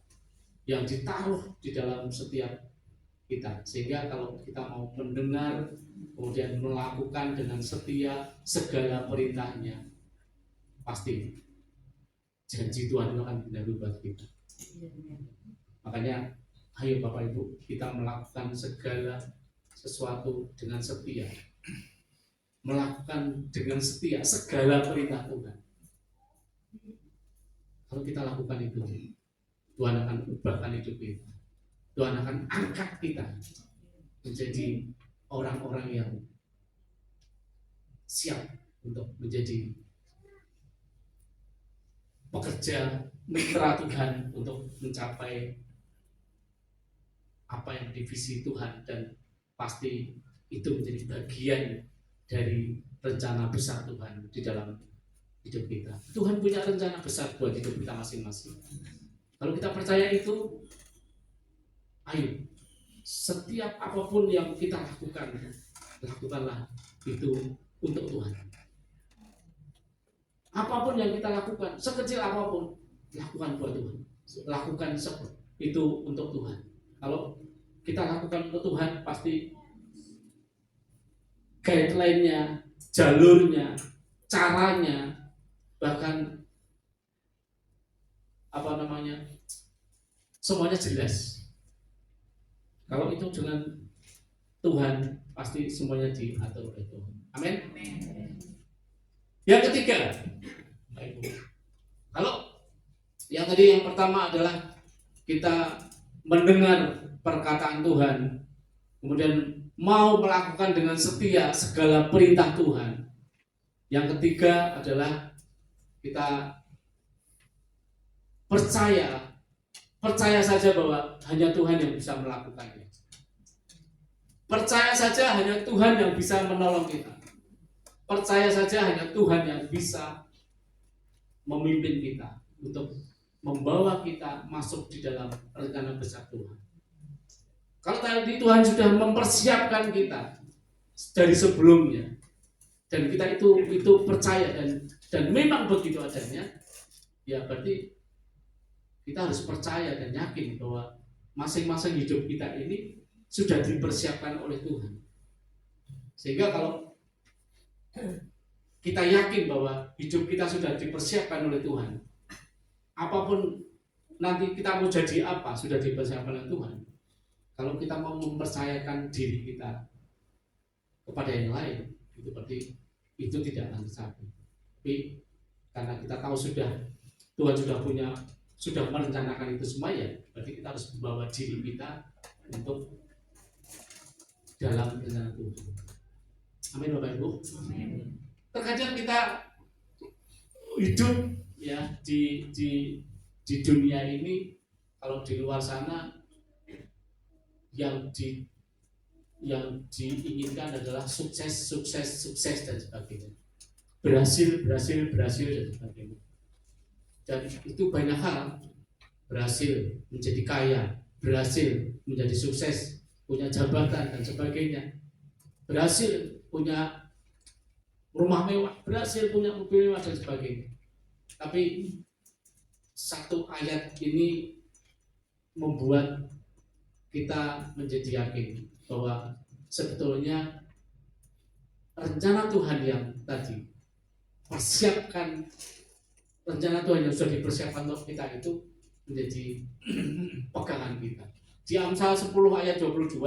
yang ditaruh di dalam setiap kita, sehingga kalau kita mau mendengar kemudian melakukan dengan setia segala perintahnya, pasti janji Tuhan itu akan benar buat kita. Makanya ayo Bapak Ibu, kita melakukan segala sesuatu dengan setia, melakukan dengan setia segala perintah Tuhan. Kalau kita lakukan itu, Tuhan akan ubahkan hidup kita. Tuhan akan angkat kita menjadi orang-orang yang siap untuk menjadi pekerja mitra Tuhan untuk mencapai apa yang divisi Tuhan, dan pasti itu menjadi bagian dari rencana besar Tuhan di dalam hidup kita. Tuhan punya rencana besar buat hidup kita masing-masing. Kalau kita percaya itu, ayo setiap apapun yang kita lakukan, lakukanlah itu untuk Tuhan. Apapun yang kita lakukan, sekecil apapun, lakukan buat Tuhan. Lakukan itu untuk Tuhan. Kalau kita lakukan untuk Tuhan, pasti guideline-nya, jalurnya, caranya, bahkan semuanya jelas. Kalau itu dengan Tuhan, pasti semuanya diatur oleh Tuhan. Amin. Yang ketiga, kalau yang pertama adalah kita mendengar perkataan Tuhan, kemudian mau melakukan dengan setia segala perintah Tuhan. Yang ketiga adalah kita percaya saja bahwa hanya Tuhan yang bisa melakukannya. Percaya saja hanya Tuhan yang bisa menolong kita. Percaya saja hanya Tuhan yang bisa memimpin kita, untuk membawa kita masuk di dalam rencana besar Tuhan. Kalau tadi Tuhan sudah mempersiapkan kita dari sebelumnya, dan kita itu percaya dan memang begitu adanya, ya berarti kita harus percaya dan yakin bahwa masing-masing hidup kita ini sudah dipersiapkan oleh Tuhan. Sehingga kalau kita yakin bahwa hidup kita sudah dipersiapkan oleh Tuhan, apapun nanti kita mau jadi apa sudah dipersiapkan oleh Tuhan. Kalau kita mau mempercayakan diri kita kepada yang lain, itu berarti itu tidak akan tercapai. Tapi karena kita tahu Tuhan sudah merencanakan itu semua, ya berarti kita harus membawa diri kita untuk dalam rencana Tuhan. Amin Bapak Ibu. Amin. Terkadang kita hidup ya di dunia ini, kalau di luar sana yang diinginkan adalah sukses dan sebagainya, berhasil dan sebagainya. Dan itu banyak hal, berhasil menjadi kaya, berhasil menjadi sukses, punya jabatan dan sebagainya, berhasil punya rumah mewah, berhasil punya mobil mewah dan sebagainya. Tapi satu ayat ini membuat kita menjadi yakin bahwa sebetulnya rencana Tuhan yang tadi persiapkan, rencana Tuhan yang sudah dipersiapkan untuk kita itu menjadi pegangan kita. Di Amsal 10 ayat 22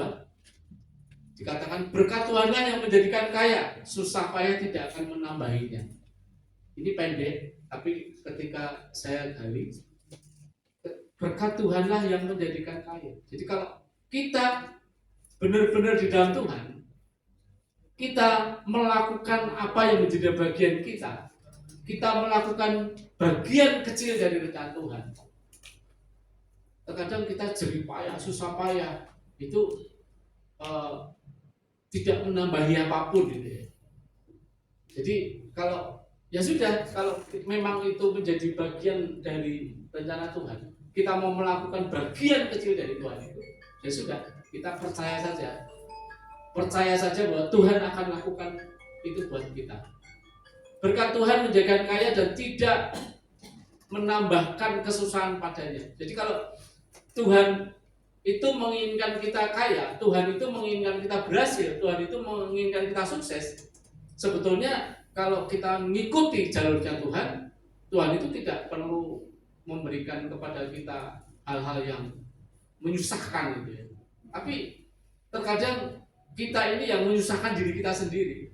dikatakan, berkat Tuhanlah yang menjadikan kaya, susah payah tidak akan menambahinya. Ini pendek, tapi ketika saya gali, berkat Tuhanlah yang menjadikan kaya. Jadi kalau kita benar-benar di dalam Tuhan, kita melakukan apa yang menjadi bagian kita melakukan bagian kecil dari rencana Tuhan. Terkadang kita jerih payah, susah payah, itu tidak menambahi apapun gitu ya. Jadi kalau ya sudah, kalau memang itu menjadi bagian dari rencana Tuhan, kita mau melakukan bagian kecil dari Tuhan itu, ya sudah, kita percaya saja bahwa Tuhan akan lakukan itu buat kita. Berkat Tuhan menjadikan kaya dan tidak menambahkan kesusahan padanya. Jadi kalau Tuhan itu menginginkan kita kaya, Tuhan itu menginginkan kita berhasil, Tuhan itu menginginkan kita sukses. Sebetulnya kalau kita mengikuti jalurnya Tuhan, Tuhan itu tidak perlu memberikan kepada kita hal-hal yang menyusahkan gitu ya. Tapi terkadang kita ini yang menyusahkan diri kita sendiri,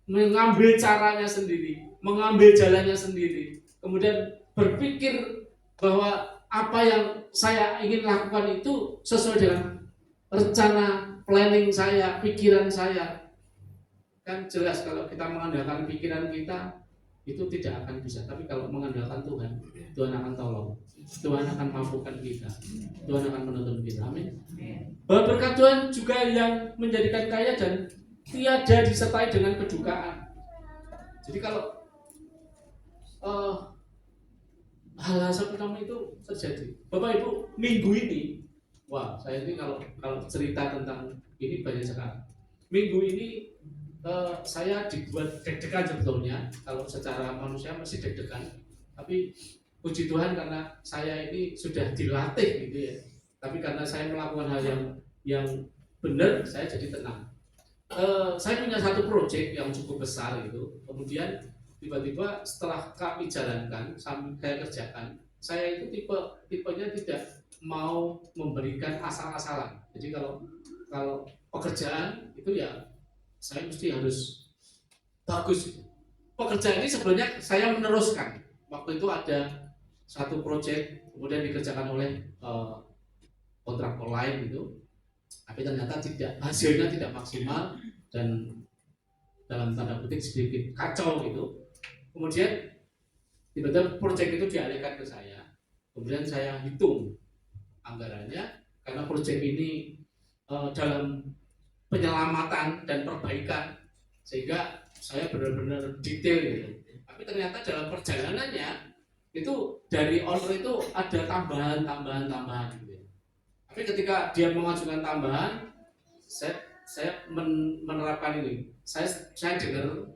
mengambil caranya sendiri, mengambil jalannya sendiri, kemudian berpikir bahwa apa yang saya ingin lakukan itu sesuai dengan rencana, planning saya, pikiran saya. Kan jelas kalau kita mengandalkan pikiran kita itu tidak akan bisa. Tapi kalau mengandalkan Tuhan, Tuhan akan tolong, Tuhan akan mampukan kita, Tuhan akan menuntun kita. Amin. Bahwa berkat Tuhan juga yang menjadikan kaya dan tiada disertai dengan kedukaan. Jadi kalau hal-hal seperti itu terjadi, Bapak Ibu, minggu ini, wah saya ini kalau cerita tentang ini banyak sekali. Minggu ini saya dibuat deg-degan sebetulnya. Kalau secara manusia masih deg-degan, tapi puji Tuhan karena saya ini sudah dilatih gitu ya. Tapi karena saya melakukan hal yang benar, saya jadi tenang. Saya punya satu proyek yang cukup besar gitu. Kemudian tiba-tiba setelah kami jalankan, sambil saya kerjakan, saya itu tipenya tidak mau memberikan asal-asalan. Jadi kalau pekerjaan itu ya saya mesti harus bagus. Pekerjaan ini sebenarnya saya meneruskan. Waktu itu ada satu proyek kemudian dikerjakan oleh kontraktor lain gitu, tapi ternyata hasilnya tidak maksimal dan dalam tanda kutip sedikit kacau gitu. Kemudian tiba-tiba proyek itu dialihkan ke saya. Kemudian saya hitung anggarannya karena proyek ini dalam penyelamatan dan perbaikan, sehingga saya benar-benar detail gitu. Tapi ternyata dalam perjalanannya itu dari owner itu ada tambahan gitu ya. Tapi ketika dia mengajukan tambahan, saya menerapkan ini. Saya dengar,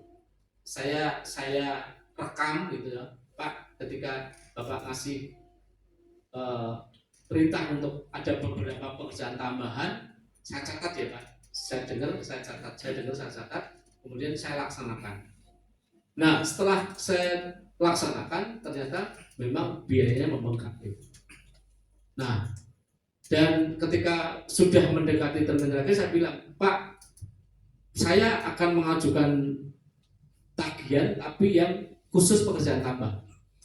saya rekam gitu ya, Pak, ketika Bapak ngasih perintah untuk ada beberapa pekerjaan tambahan, saya catat ya Pak. Saya dengar, saya catat, kemudian saya laksanakan. Nah, setelah saya laksanakan, ternyata memang biayanya membengkak. Nah, dan ketika sudah mendekati termin terakhir, saya bilang, Pak, saya akan mengajukan tagihan, tapi yang khusus pekerjaan tambah.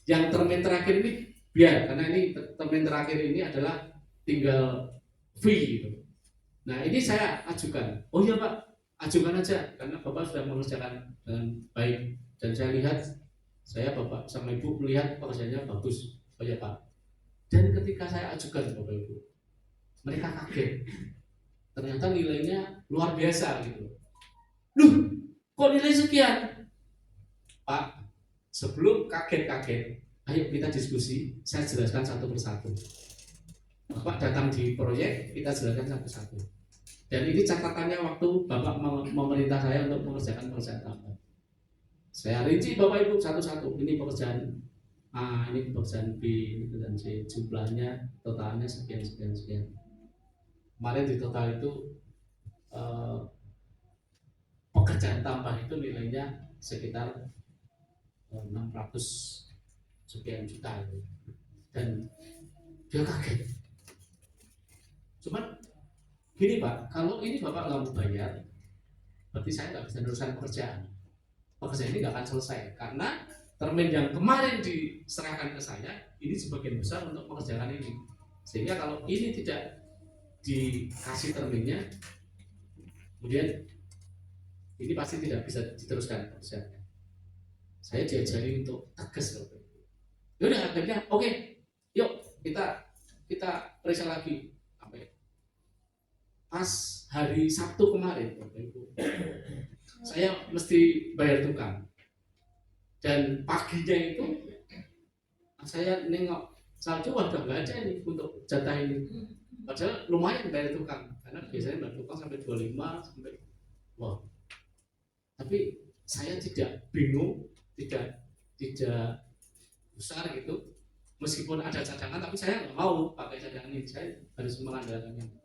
Yang termin terakhir ini biar, karena ini termin terakhir ini adalah tinggal fee gitu. Nah, ini saya ajukan. Oh iya Pak, ajukan aja, karena Bapak sudah mengerjakan dengan baik. Dan saya lihat, Bapak sama Ibu melihat pekerjaannya bagus. Oh ya Pak. Dan ketika saya ajukan Bapak Ibu, mereka kaget. Ternyata nilainya luar biasa gitu. Loh, kok nilai sekian? Pak, sebelum kaget-kaget, ayo kita diskusi, saya jelaskan satu persatu. Bapak datang di proyek, kita jelaskan satu-satu. Dan ini catatannya waktu Bapak memerintah saya untuk mengerjakan pekerjaan tambah. Saya rinci Bapak Ibu satu-satu. Ini pekerjaan A, ini pekerjaan B, ini pekerjaan C. Jumlahnya, totalnya sekian. Kemarin di total itu pekerjaan tambah itu nilainya sekitar 600 sekian juta itu. Dan dia kaget. Cuman gini Pak, kalau ini Bapak nggak mau bayar, berarti saya nggak bisa meneruskan pekerjaan ini nggak akan selesai, karena termin yang kemarin diserahkan ke saya ini sebagian besar untuk mengerjakan ini, sehingga kalau ini tidak dikasih terminnya, kemudian ini pasti tidak bisa diteruskan pekerjaannya. Saya diajari untuk tegas loh. Yaudah akhirnya oke, yuk kita periksa lagi. Pas hari Sabtu kemarin, Bapak Ibu, saya mesti bayar tukang. Dan paginya itu saya nengok saldo udah nggak ada nih untuk jatah ini. Padahal lumayan bayar tukang, karena biasanya bayar tukang sampai 25 sampai wow. Tapi saya tidak bingung, tidak besar gitu. Meskipun ada cadangan, tapi saya nggak mau pakai cadangan ini. Saya harus mengandalkannya.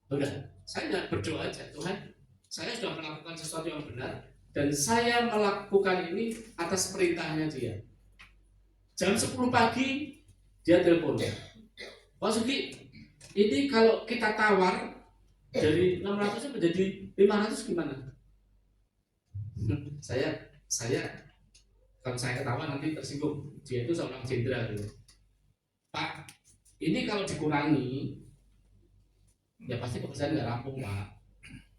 Udah, saya berdoa aja, Tuhan, saya sudah melakukan sesuatu yang benar dan saya melakukan ini atas perintahnya dia. Jam 10 pagi dia telepon, Pak Sugi, ini kalau kita tawar dari 600 menjadi 500 gimana? Saya kalau saya ketawa nanti tersinggung. Dia itu seorang jenderal gitu. Pak, ini kalau dikurangi ya pasti pekerjaan nggak rampung Pak.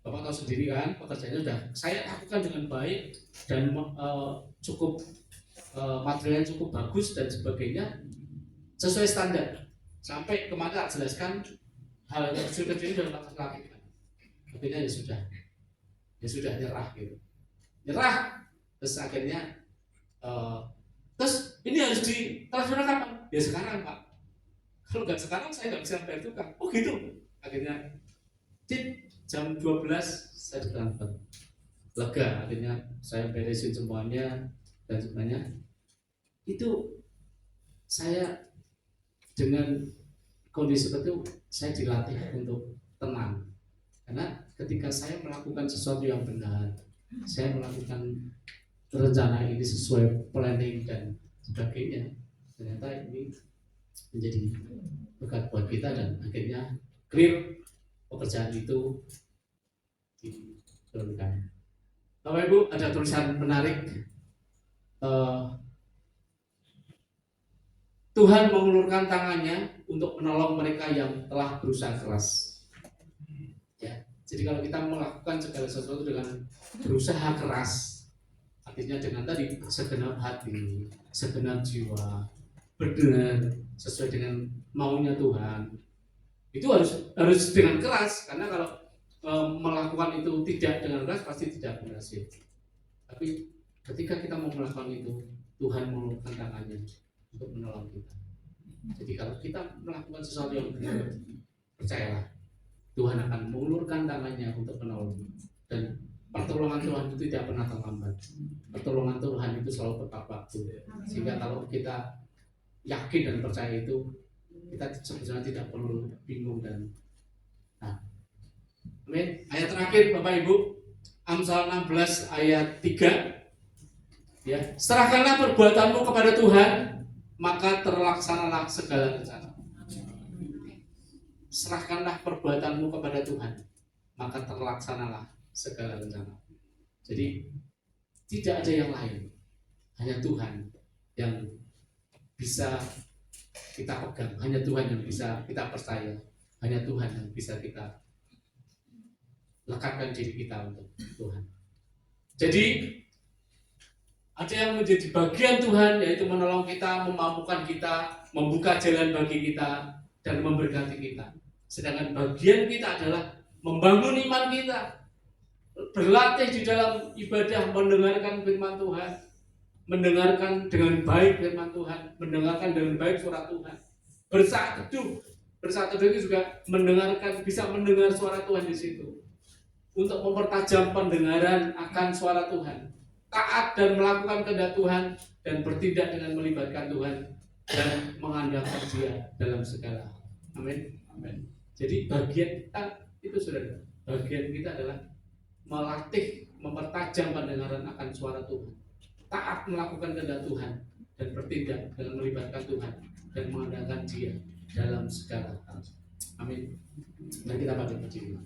Bapak tahu sendiri kan, pekerjaannya sudah saya lakukan dengan baik dan cukup materialnya cukup bagus dan sebagainya sesuai standar. Sampai kemarin tak jelaskan hal yang sudah lakukan. Akhirnya ya sudah nyerah gitu. Nyerah, terus akhirnya terus ini harus ditransfer kapan? Ya sekarang Pak. Kalau nggak sekarang saya nggak bisa bayar tukang. Oh gitu. Akhirnya jam 12 saya ditransfer. Lega, akhirnya saya beresin semuanya dan sebenarnya itu saya dengan kondisi seperti itu saya dilatih untuk tenang. Karena ketika saya melakukan sesuatu yang benar, saya melakukan rencana ini sesuai planning dan sebagainya, ternyata ini menjadi berkat buat kita dan akhirnya clear pekerjaan itu diturunkan. Bapak Ibu, ada tulisan menarik. Tuhan mengulurkan tangannya untuk menolong mereka yang telah berusaha keras. Ya, jadi kalau kita melakukan segala sesuatu dengan berusaha keras, artinya dengan tadi segenap hati, segenap jiwa, benar, sesuai dengan maunya Tuhan, itu harus dengan keras, karena kalau melakukan itu tidak dengan keras pasti tidak berhasil. Tapi ketika kita mau melakukan itu, Tuhan mengulurkan tangannya untuk menolong kita. Jadi kalau kita melakukan sesuatu yang benar, percayalah Tuhan akan mengulurkan tangannya untuk menolong. Dan pertolongan Tuhan itu tidak pernah terlambat. Pertolongan Tuhan itu selalu tepat waktu. Sehingga kalau kita yakin dan percaya itu, kita sebenarnya tidak perlu bingung dan amin. Ayat terakhir Bapak Ibu, Amsal 16 ayat 3. Ya, serahkanlah perbuatanmu kepada Tuhan, maka terlaksanalah segala rencana. Serahkanlah perbuatanmu kepada Tuhan, maka terlaksanalah segala rencana. Jadi tidak ada yang lain, hanya Tuhan yang bisa kita pegang, hanya Tuhan yang bisa kita percaya, hanya Tuhan yang bisa kita lekatkan diri kita untuk Tuhan. Jadi ada yang menjadi bagian Tuhan, yaitu menolong kita, memampukan kita, membuka jalan bagi kita, dan memberkati kita. Sedangkan bagian kita adalah membangun iman kita, berlatih di dalam ibadah, mendengarkan firman Tuhan, mendengarkan dengan baik firman Tuhan, mendengarkan dengan baik suara Tuhan, bersaat teduh itu juga mendengarkan, bisa mendengar suara Tuhan di situ, untuk mempertajam pendengaran akan suara Tuhan, taat dan melakukan kehendak Tuhan, dan bertindak dengan melibatkan Tuhan dan mengandalkan Dia dalam segala. Amin. Amin. Jadi bagian kita itu saudara, bagian kita adalah melatih, mempertajam pendengaran akan suara Tuhan, taat melakukan kehendak Tuhan, dan bertindak dengan melibatkan Tuhan dan mengandalkan Dia dalam segala hal. Amin. Dan kita pada berdiri.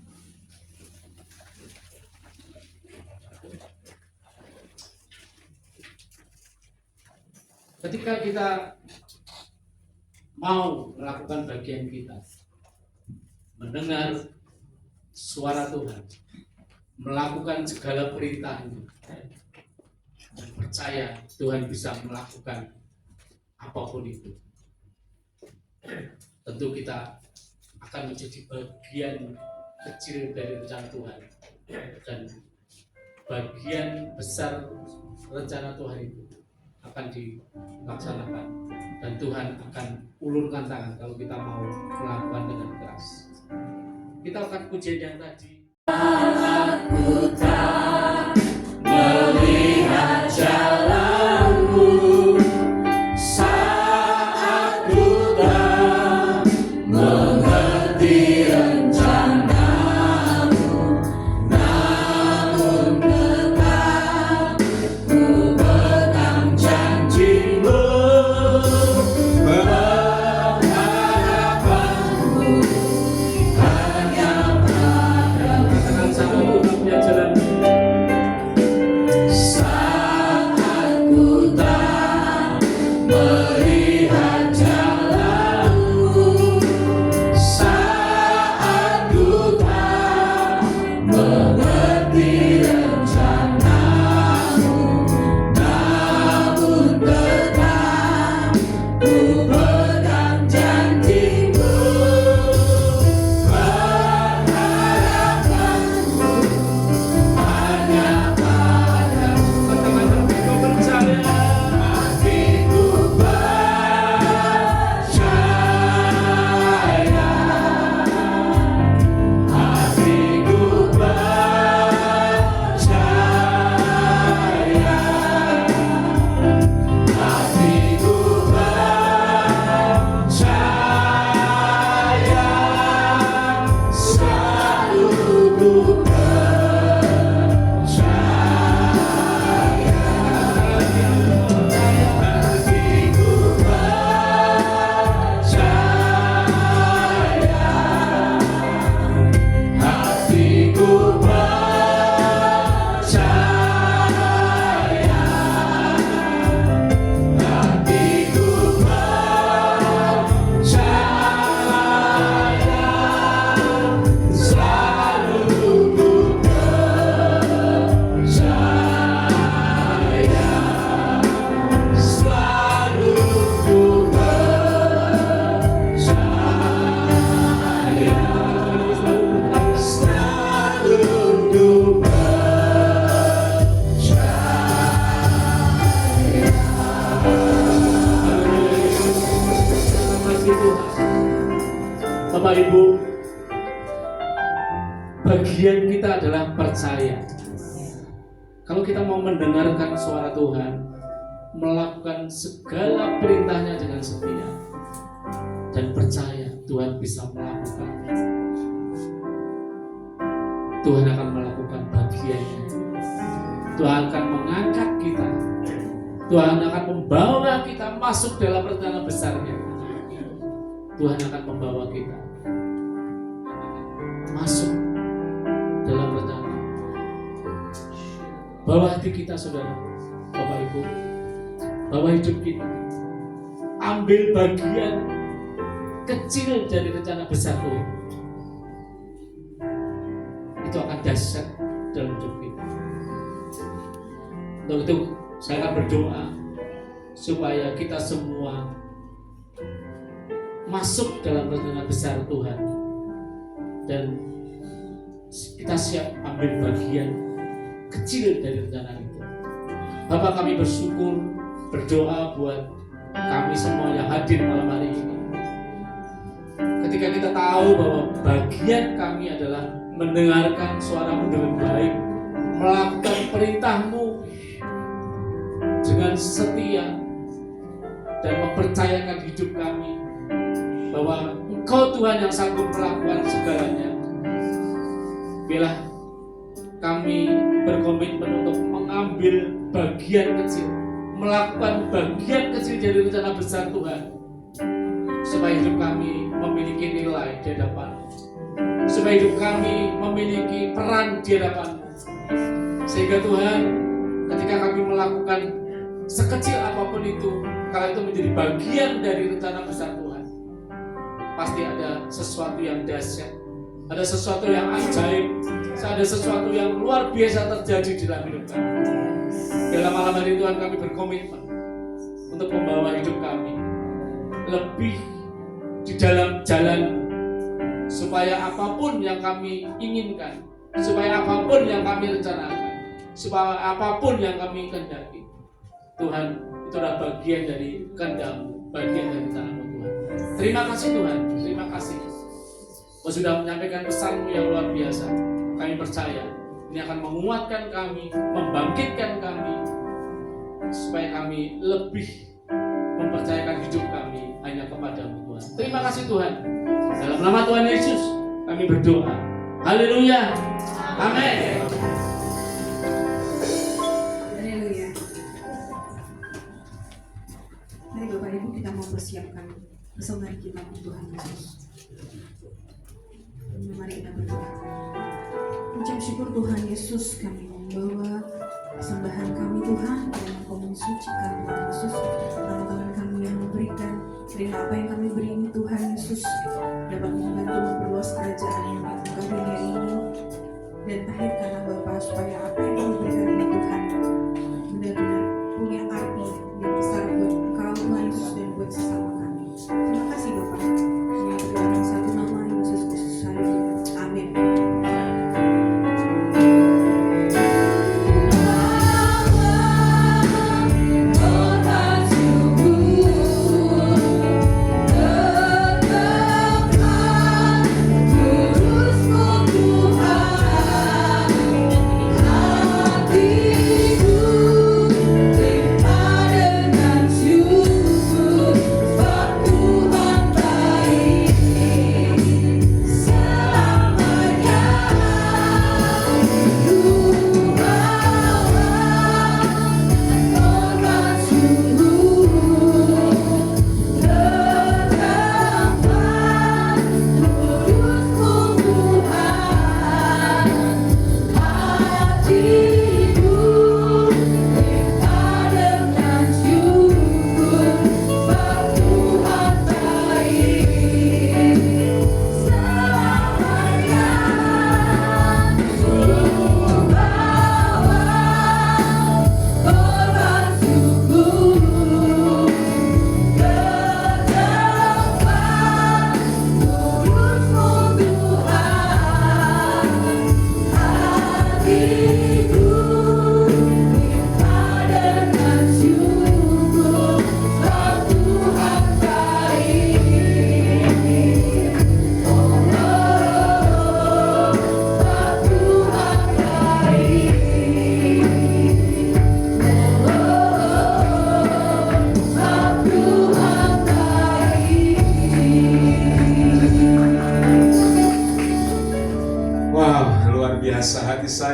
Ketika kita mau melakukan bagian kita, mendengar suara Tuhan, melakukan segala perintahnya, dan percaya Tuhan bisa melakukan apapun itu, tentu kita akan menjadi bagian kecil dari rencana Tuhan, dan bagian besar rencana Tuhan itu akan dilaksanakan, dan Tuhan akan ulurkan tangan kalau kita mau melakukan dengan keras. Kita akan pujian yang tadi. Aku tak melihat jalanmu, saat ku tak mengerti rencanamu, namun tetap ku pegang janjimu, pengharapanku hanya padamu. Bapak Ibu, bagian kita adalah percaya. Kalau kita mau mendengarkan suara Tuhan, melakukan segala perintahnya dengan setia, dan percaya Tuhan bisa melakukan, Tuhan akan melakukan bagiannya. Tuhan akan mengangkat kita, Tuhan akan membawa kita masuk dalam rencana besarnya. Tuhan akan membawa kita masuk dalam rencana. Bawa hati kita, saudara, Bapak Ibu, bawa hidup kita, ambil bagian kecil dari rencana besar Tuhan. Itu akan dahsyat dalam hidup kita. Untuk itu saya akan berdoa supaya kita semua masuk dalam rencana besar Tuhan, dan kita siap ambil bagian kecil dari rencana itu. Bapak, kami bersyukur, berdoa buat kami semua yang hadir malam hari ini. Ketika kita tahu bahwa bagian kami adalah mendengarkan suara-Mu dengan baik, melakukan perintah-Mu dengan setia, dan mempercayakan hidup kami bahwa Engkau Tuhan yang sanggup melakukan segalanya. Biarlah kami berkomitmen untuk mengambil bagian kecil, melakukan bagian kecil dari rencana besar Tuhan, supaya hidup kami memiliki nilai di hadapan-Mu, supaya hidup kami memiliki peran di hadapan-Mu, sehingga Tuhan, ketika kami melakukan sekecil apapun itu, kalau itu menjadi bagian dari rencana besar Tuhan, pasti ada sesuatu yang dahsyat, ada sesuatu yang ajaib, ada sesuatu yang luar biasa terjadi di dalam hidup kami. Dalam malam hari Tuhan, kami berkomitmen untuk membawa hidup kami lebih di dalam jalan, supaya apapun yang kami inginkan, supaya apapun yang kami rencanakan, supaya apapun yang kami kehendaki, Tuhan, itu adalah bagian dari kehendak-Mu, bagian dari rencana-Mu, Tuhan. Terima kasih Tuhan, terima kasih. Kau sudah menyampaikan pesan-Mu yang luar biasa. Kami percaya ini akan menguatkan kami, membangkitkan kami, supaya kami lebih mempercayakan hidup kami hanya kepada-Mu, Tuhan. Terima kasih Tuhan. Dalam nama Tuhan Yesus kami berdoa. Haleluya. Amin. Haleluya. Mari Bapak Ibu, kita mau persiapkan persembahan kita untuk Tuhan Yesus. Mari kita berdoa. Ucap syukur Tuhan Yesus, kami membawa persembahan kami Tuhan, dan Engkau mensucikan Tuhan Yesus. Tangan-tangan kami yang memberikan, kiranya apa yang kami beri ini Tuhan Yesus dapat membantu memperluas kerajaan-Mu di muka dunia ini. Dan akhir karena Bapa, supaya apa yang kami berikan ini Tuhan benar-benar punya arti yang besar buat Engkau Tuhan Yesus dan buat sesama kami. Terima kasih Bapa. Hanya dalam satu nama Yesus Kristus. Haleluya. Amin.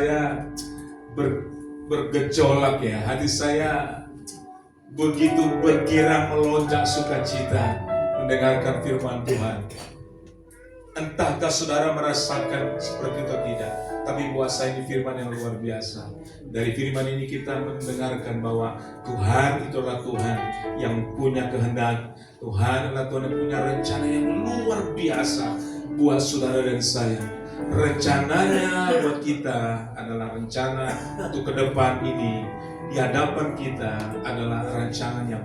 saya bergejolak ya. Hati saya begitu bergirang melonjak sukacita mendengarkan firman Tuhan. Entahkah saudara merasakan seperti itu atau tidak, tapi buat saya ini firman yang luar biasa. Dari firman ini kita mendengarkan bahwa Tuhan itulah Tuhan yang punya kehendak. Tuhan adalah Tuhan yang punya rencana yang luar biasa buat saudara dan saya. Rencananya buat kita adalah rencana untuk ke depan ini. Di hadapan kita adalah rencana yang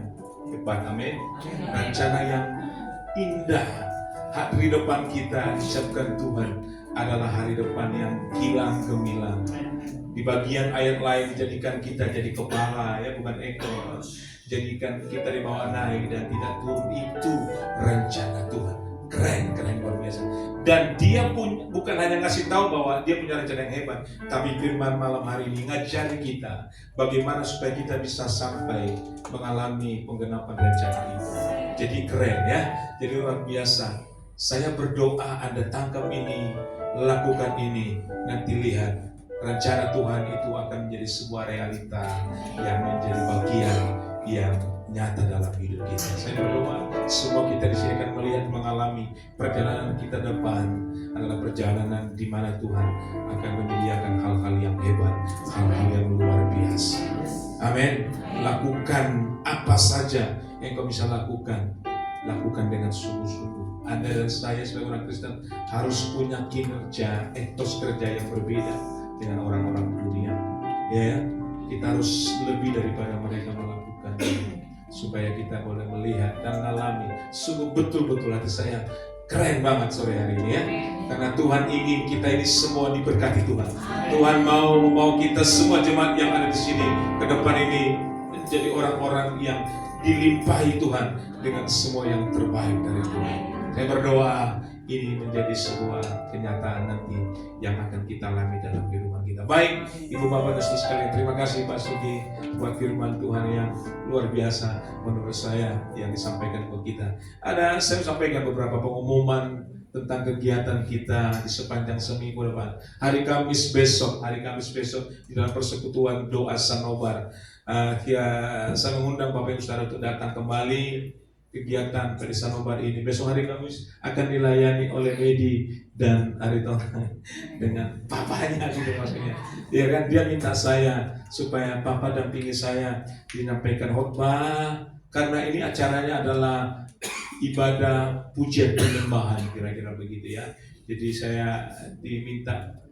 hebat, amin. Rencana yang indah. Hari depan kita disiapkan Tuhan adalah hari depan yang kilang gemilang. Di bagian ayat lain jadikan kita jadi kepala ya, bukan ekor. Jadikan kita dibawa naik dan tidak turun. Itu rencana Tuhan. Keren luar biasa. Dan dia pun bukan hanya ngasih tahu bahwa dia punya rencana yang hebat, tapi firman malam hari ini ngajari kita bagaimana supaya kita bisa sampai mengalami penggenapan rencana itu. Jadi keren ya. Jadi luar biasa. Saya berdoa Anda tangkap ini, lakukan ini, nanti lihat rencana Tuhan itu akan menjadi sebuah realita yang menjadi bagian yang nyata dalam hidup kita. Saya berdoa semua kita di sini akan melihat, mengalami perjalanan kita depan adalah perjalanan di mana Tuhan akan menyediakan hal-hal yang hebat, hal-hal yang luar biasa. Amin. Lakukan apa saja yang kau bisa lakukan dengan sungguh-sungguh. Anda dan saya sebagai orang Kristen harus punya kinerja, etos kerja yang berbeda dengan orang-orang dunia. Ya, kita harus lebih daripada mereka melakukan supaya kita boleh melihat dan mengalami. Sungguh betul-betul hati saya keren banget sore hari ini ya. Karena Tuhan ingin kita ini semua diberkati Tuhan. Tuhan mau kita semua jemaat yang ada di sini ke depan ini menjadi orang-orang yang dilimpahi Tuhan dengan semua yang terbaik dari Tuhan. Saya berdoa ini menjadi sebuah kenyataan nanti yang akan kita alami dalam kehidupan kita. Baik, Ibu Bapak dan Saudara sekalian, terima kasih Pak Sugi buat firman Tuhan yang luar biasa menurut saya yang disampaikan buat kita. Saya sampaikan beberapa pengumuman tentang kegiatan kita di sepanjang seminggu depan. Hari Kamis besok di dalam persekutuan doa Sanobar. Saya mengundang Bapak Ibu Saudara untuk datang kembali. Kegiatan pada Sanobar ini besok hari Kamis akan dilayani oleh Medi dan Ariton dengan papanya gitu maksudnya. Ya kan, dia minta saya supaya papa dampingi saya menyampaikan khotbah karena ini acaranya adalah ibadah pujian penyembahan kira-kira begitu ya. Jadi saya diminta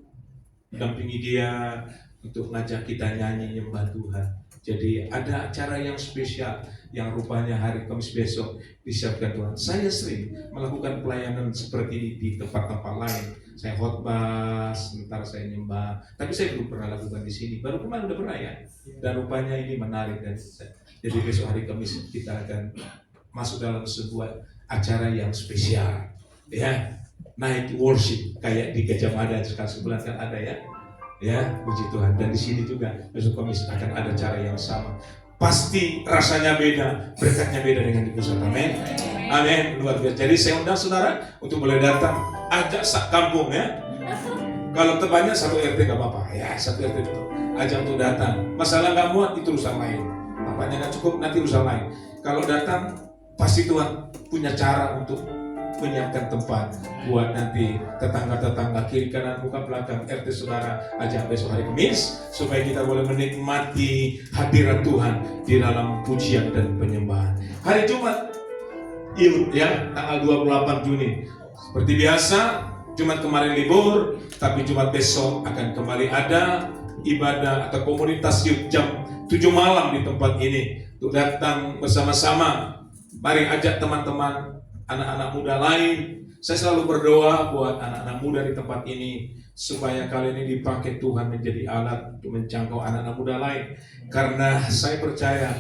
dampingi dia untuk ngajak kita nyanyi nyembah Tuhan. Jadi ada acara yang spesial yang rupanya hari Kamis besok disiapkan Tuhan. Saya sering melakukan pelayanan seperti ini di tempat-tempat lain. Saya khotbah, sementara saya nyembah. Tapi saya belum pernah lakukan di sini. Baru kemarin udah pernah ya. Dan rupanya ini menarik dan jadi besok hari Kamis kita akan masuk dalam sebuah acara yang spesial. Ya, night worship kayak di Gajah Mada sebulan kan ada ya. Ya, puji Tuhan. Dan di sini juga besok Kamis akan ada cara yang sama. Pasti rasanya beda, berkatnya beda dengan di pusat. Amin. Amin. Luar biasa. Jadi saya undang saudara untuk boleh datang, ajak sak kampung ya. Kalau terbanyak satu RT gak apa-apa. Ya, satu RT itu. Ajak untuk datang. Masalah gak muat itu urusan lain. Apanya gak cukup nanti urusan lain. Kalau datang pasti Tuhan punya cara untuk menyiapkan tempat buat nanti tetangga-tetangga kiri kanan muka belakang RT saudara ajak besok hari Kamis supaya kita boleh menikmati hadirat Tuhan di dalam pujian dan penyembahan. Hari Jumat ya tanggal 28 Juni seperti biasa. Jumat kemarin libur, tapi Jumat besok akan kembali ada ibadah atau komunitas youth jam 7 malam di tempat ini untuk datang bersama-sama. Mari ajak teman-teman anak-anak muda lain. Saya selalu berdoa buat anak-anak muda di tempat ini supaya kalian ini dipakai Tuhan menjadi alat untuk menjangkau anak-anak muda lain. Karena saya percaya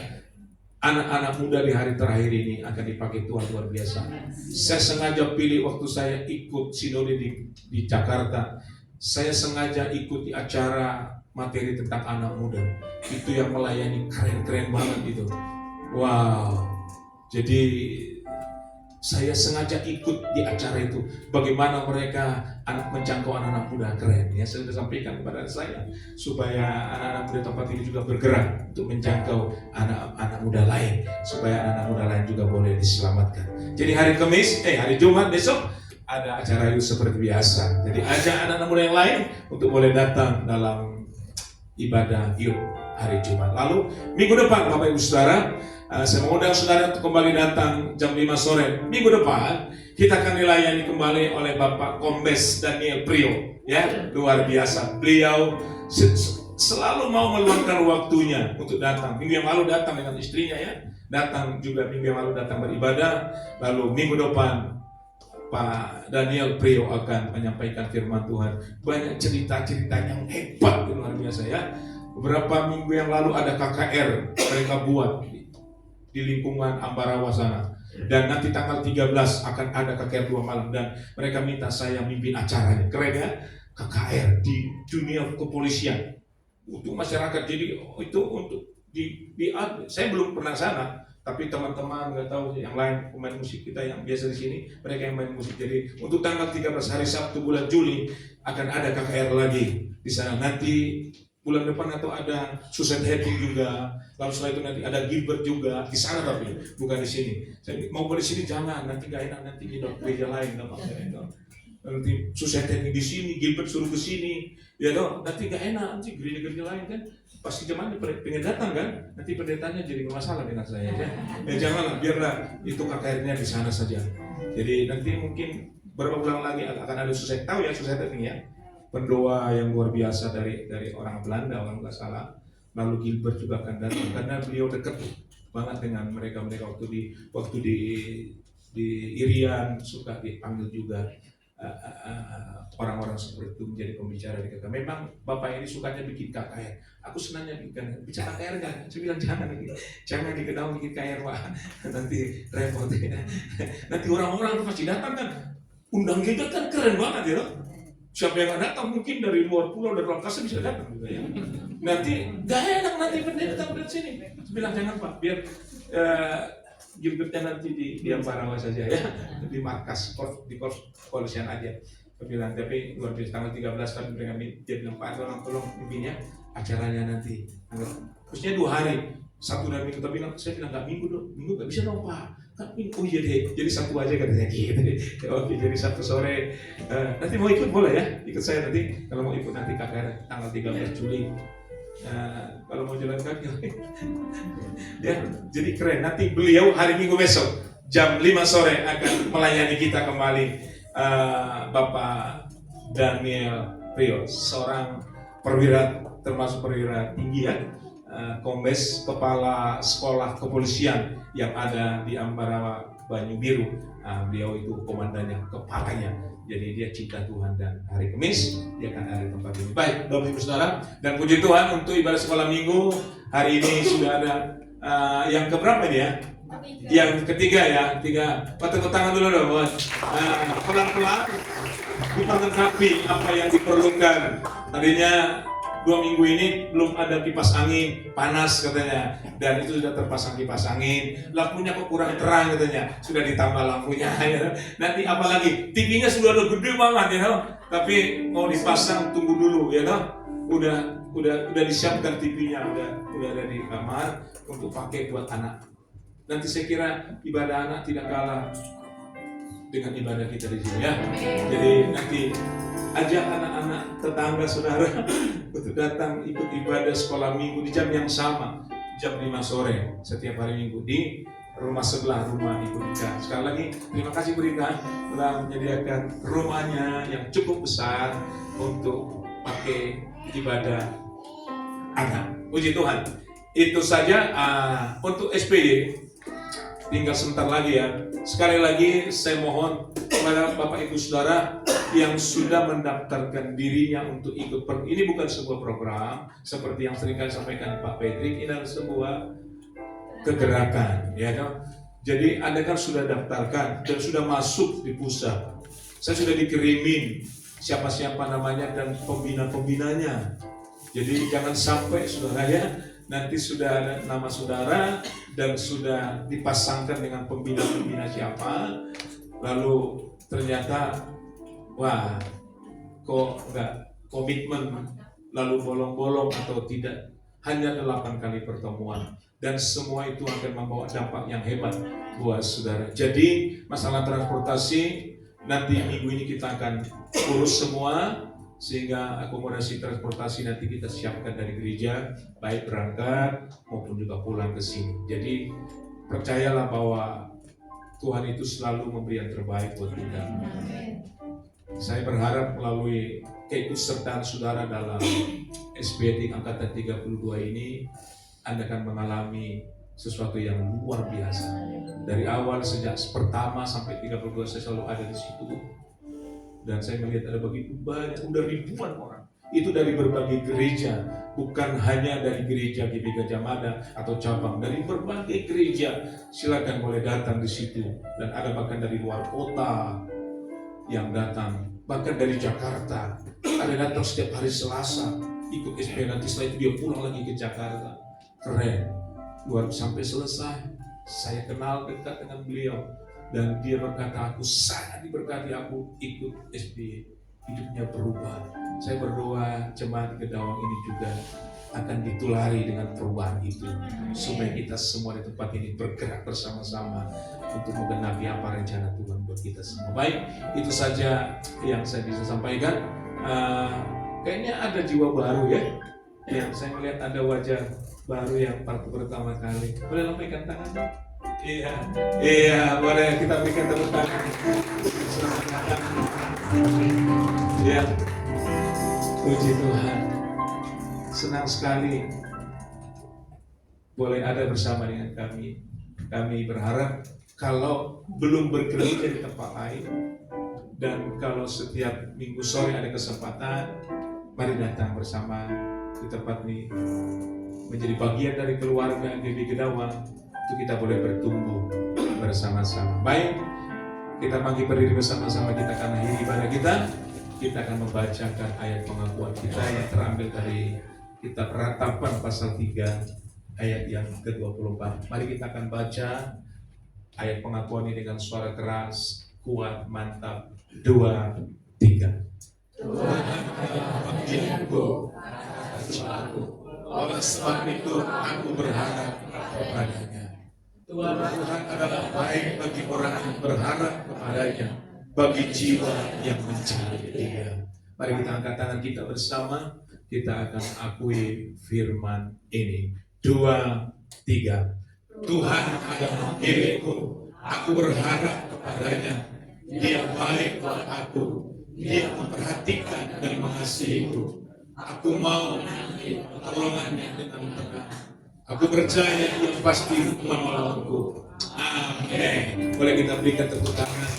anak-anak muda di hari terakhir ini akan dipakai Tuhan luar biasa. Saya sengaja pilih waktu saya ikut sinode di Jakarta. Saya sengaja ikut di acara materi tentang anak muda. Itu yang melayani keren-keren banget gitu. Wow. Jadi saya sengaja ikut di acara itu. Bagaimana mereka menjangkau anak-anak muda, keren ya. Saya sudah sampaikan kepada saya supaya anak-anak muda tempat ini juga bergerak untuk menjangkau anak-anak muda lain, supaya anak-anak muda lain juga boleh diselamatkan. Jadi hari Jumat besok ada acara itu seperti biasa. Jadi ajak anak-anak muda yang lain untuk boleh datang dalam ibadah yud hari Jumat. Lalu minggu depan Bapak Ibu Saudara, saya mengundang saudara untuk kembali datang jam 5 sore. Minggu depan kita akan dilayani kembali oleh Bapak Kombes Daniel Prio. Ya, luar biasa. Beliau selalu mau meluangkan waktunya untuk datang. Minggu yang lalu datang dengan istrinya ya. Datang juga minggu yang lalu datang beribadah. Lalu minggu depan Pak Daniel Prio akan menyampaikan firman Tuhan. Banyak cerita-cerita yang hebat, luar biasa ya. Beberapa minggu yang lalu ada KKR mereka buat di lingkungan Ambarawa sana. Dan nanti tanggal 13 akan ada KKR 2 malam dan mereka minta saya mimpin acaranya. Keren ya? KKR di dunia kepolisian untuk masyarakat. Jadi itu untuk saya belum pernah sana, tapi teman-teman nggak tahu yang lain pemain musik kita yang biasa di sini, mereka yang main musik. Jadi untuk tanggal 13 hari Sabtu bulan Juli akan ada KKR lagi di sana. Nanti bulan depan atau ada Susan Happy juga. Lalu setelah itu nanti ada Gilbert juga di sana, tapi bukan di sini. Saya mau di sini jangan, nanti gak enak, nanti di gereja lain nanti Susan Happy di sini, Gilbert suruh ke sini, ya toh nanti gak enak, nanti gereja lain kan pasti zaman pengen datang kan, nanti pendetanya jadi bermasalah dengan saya ya. Ya janganlah, biarlah itu KKR-nya di sana saja. Jadi nanti mungkin beberapa bulan lagi akan ada Susan, tahu ya Susan Happy ya. Pendoa yang luar biasa dari orang Belanda, orang nggak salah. Lalu Gilbert juga akan datang karena beliau dekat banget dengan mereka waktu di Irian suka dipanggil juga orang-orang seperti itu menjadi pembicara di KKR. Memang Bapak ini sukanya bikin KKR. Aku senangnya bicara KKR nggak? Saya bilang jangan dikenal bikin KKR Pak, nanti repot ya. Nanti orang-orang pasti datang kan, undang kita kan keren banget ya. Siapa yang datang mungkin dari luar pulau, dari Langkasa bisa datang juga ya. Nanti gak enak nanti pendeta datang ke sini. Saya bilang jangan Pak, biar Gilbertnya nanti di Ambarawa saja ya, di markas di kepolisian aja. Saya bilang tapi luar biasa tanggal 13 kan mereka dia bilang Pak tolong pimpinnya acaranya nanti. Terusnya 2 hari, Sabtu dan Minggu. Tapi saya bilang nggak Minggu nggak bisa dong Pak. Kan oh iya deh, jadi Sabtu aja katanya gitu. Oke, jadi Sabtu sore. Nanti mau ikut boleh ya, ikut saya nanti. Kalau mau ikut nanti KKR tanggal 13 Juli. Kalau mau jalan kaki. Ya, jadi keren. Nanti beliau hari Minggu besok jam 5 sore akan melayani kita kembali. Bapak Daniel Prio, seorang perwira, termasuk perwira tinggi ya. Kombes Kepala Sekolah Kepolisian yang ada di Ambarawa Banyu Biru. Beliau itu komandannya, kepalanya. Jadi dia cinta Tuhan dan hari Kamis dia akan ada di tempat ini. Baik, Bapak Ibu Saudara, dan puji Tuhan untuk ibadah sekolah minggu hari ini sudah ada yang keberapa ini ya? Yang ketiga ya, tepuk tangan dulu dong, Bos. Pelan-pelan diperlengkapi apa yang diperlukan. Tadinya 2 minggu ini belum ada kipas angin, panas katanya, dan itu sudah terpasang kipas angin. Lampunya kok kurang terang katanya, sudah ditambah lampunya ya. Nanti apalagi TV-nya sudah ada gede banget ya, tapi mau dipasang tunggu dulu ya toh. Udah disiapkan TV-nya, udah ada di kamar untuk pakai buat anak. Nanti saya kira ibadah anak tidak kalah dengan ibadah kita di sini ya. Jadi nanti ajak anak-anak tetangga saudara untuk datang ikut ibadah sekolah minggu di jam yang sama, jam 5 sore setiap hari minggu di rumah sebelah rumah Ibu Rika. Sekali lagi terima kasih Bu Rika telah menyediakan rumahnya yang cukup besar untuk pakai ibadah anak. Puji Tuhan. Itu saja untuk SPY. Tinggal sebentar lagi ya. Sekali lagi saya mohon kepada Bapak Ibu Saudara yang sudah mendaftarkan dirinya untuk ikut ini bukan sebuah program seperti yang sering kali sampaikan Pak Patrick, ini adalah sebuah kegerakan ya kan. Jadi Anda kan sudah daftarkan dan sudah masuk di pusat. Saya sudah dikirimin siapa-siapa namanya dan pembina-pembinanya. Jadi jangan sampai saudara ya nanti sudah ada nama saudara dan sudah dipasangkan dengan pembina-pembina siapa, lalu ternyata wah kok enggak komitmen, lalu bolong-bolong atau tidak, hanya 8 kali pertemuan, dan semua itu akan membawa dampak yang hebat buat saudara. Jadi masalah transportasi nanti minggu ini kita akan urus semua, sehingga akomodasi transportasi nanti kita siapkan dari gereja, baik berangkat maupun juga pulang ke sini. Jadi percayalah bahwa Tuhan itu selalu memberi yang terbaik buat kita. Saya berharap melalui keikutsertaan saudara dalam SBT Angkatan 32 ini, Anda akan mengalami sesuatu yang luar biasa. Dari awal sejak pertama sampai 32 saya selalu ada di situ. Dan saya melihat ada begitu banyak, udah ribuan orang. Itu dari berbagai gereja, bukan hanya dari gereja GBI Gajah Mada atau cabang, dari berbagai gereja. Silakan boleh datang di situ. Dan ada bahkan dari luar kota yang datang, bahkan dari Jakarta. Ada datang setiap hari Selasa, ikut SP, nanti setelah itu dia pulang lagi ke Jakarta. Keren, luar sampai selesai. Saya kenal dekat dengan beliau. Dan dia berkata, aku sangat diberkati, aku ikut SBY, hidupnya berubah. Saya berdoa jemaat Gedawang ini juga akan ditulari dengan perubahan itu, supaya kita semua di tempat ini bergerak bersama-sama untuk menggenapi apa rencana Tuhan buat kita semua. Baik, itu saja yang saya bisa sampaikan. Kayaknya ada jiwa baru ya, yang saya melihat ada wajah baru yang pertama kali. Boleh lambaikan tangan? Iya, boleh kita berikan tepuk tangan. Selamat datang. Ya, puji Tuhan. Senang sekali boleh ada bersama dengan kami. Kami berharap kalau belum bergereja di tempat lain, dan kalau setiap minggu sore ada kesempatan, mari datang bersama di tempat ini, menjadi bagian dari keluarga GBI Gedawang. Itu kita boleh bertumbuh bersama-sama. Baik, kita bangkit berdiri bersama-sama, kita akan akhiri ibadah kita. Kita akan membacakan ayat pengakuan kita yang terambil dari kitab Ratapan pasal 3 ayat yang ke-24. Mari kita akan baca ayat pengakuan ini dengan suara keras, kuat, mantap. 2, 3. Tuhan adalah bagianku, aku. Oleh sebab itu aku berharap kepadanya. Tuhan adalah baik bagi orang yang berharap kepadanya, bagi jiwa yang mencari Dia. Mari kita angkat tangan kita bersama, kita akan akui firman ini. 2, 3. Tuhan adalah milikku, aku berharap kepadanya. Dia baik buat aku, Dia memperhatikan dan mengasihiku. Aku mau menanti pertolongannya dengan tenang. Aku percaya Dia pasti menolongku. Amin. Boleh kita berikan tepuk tangan.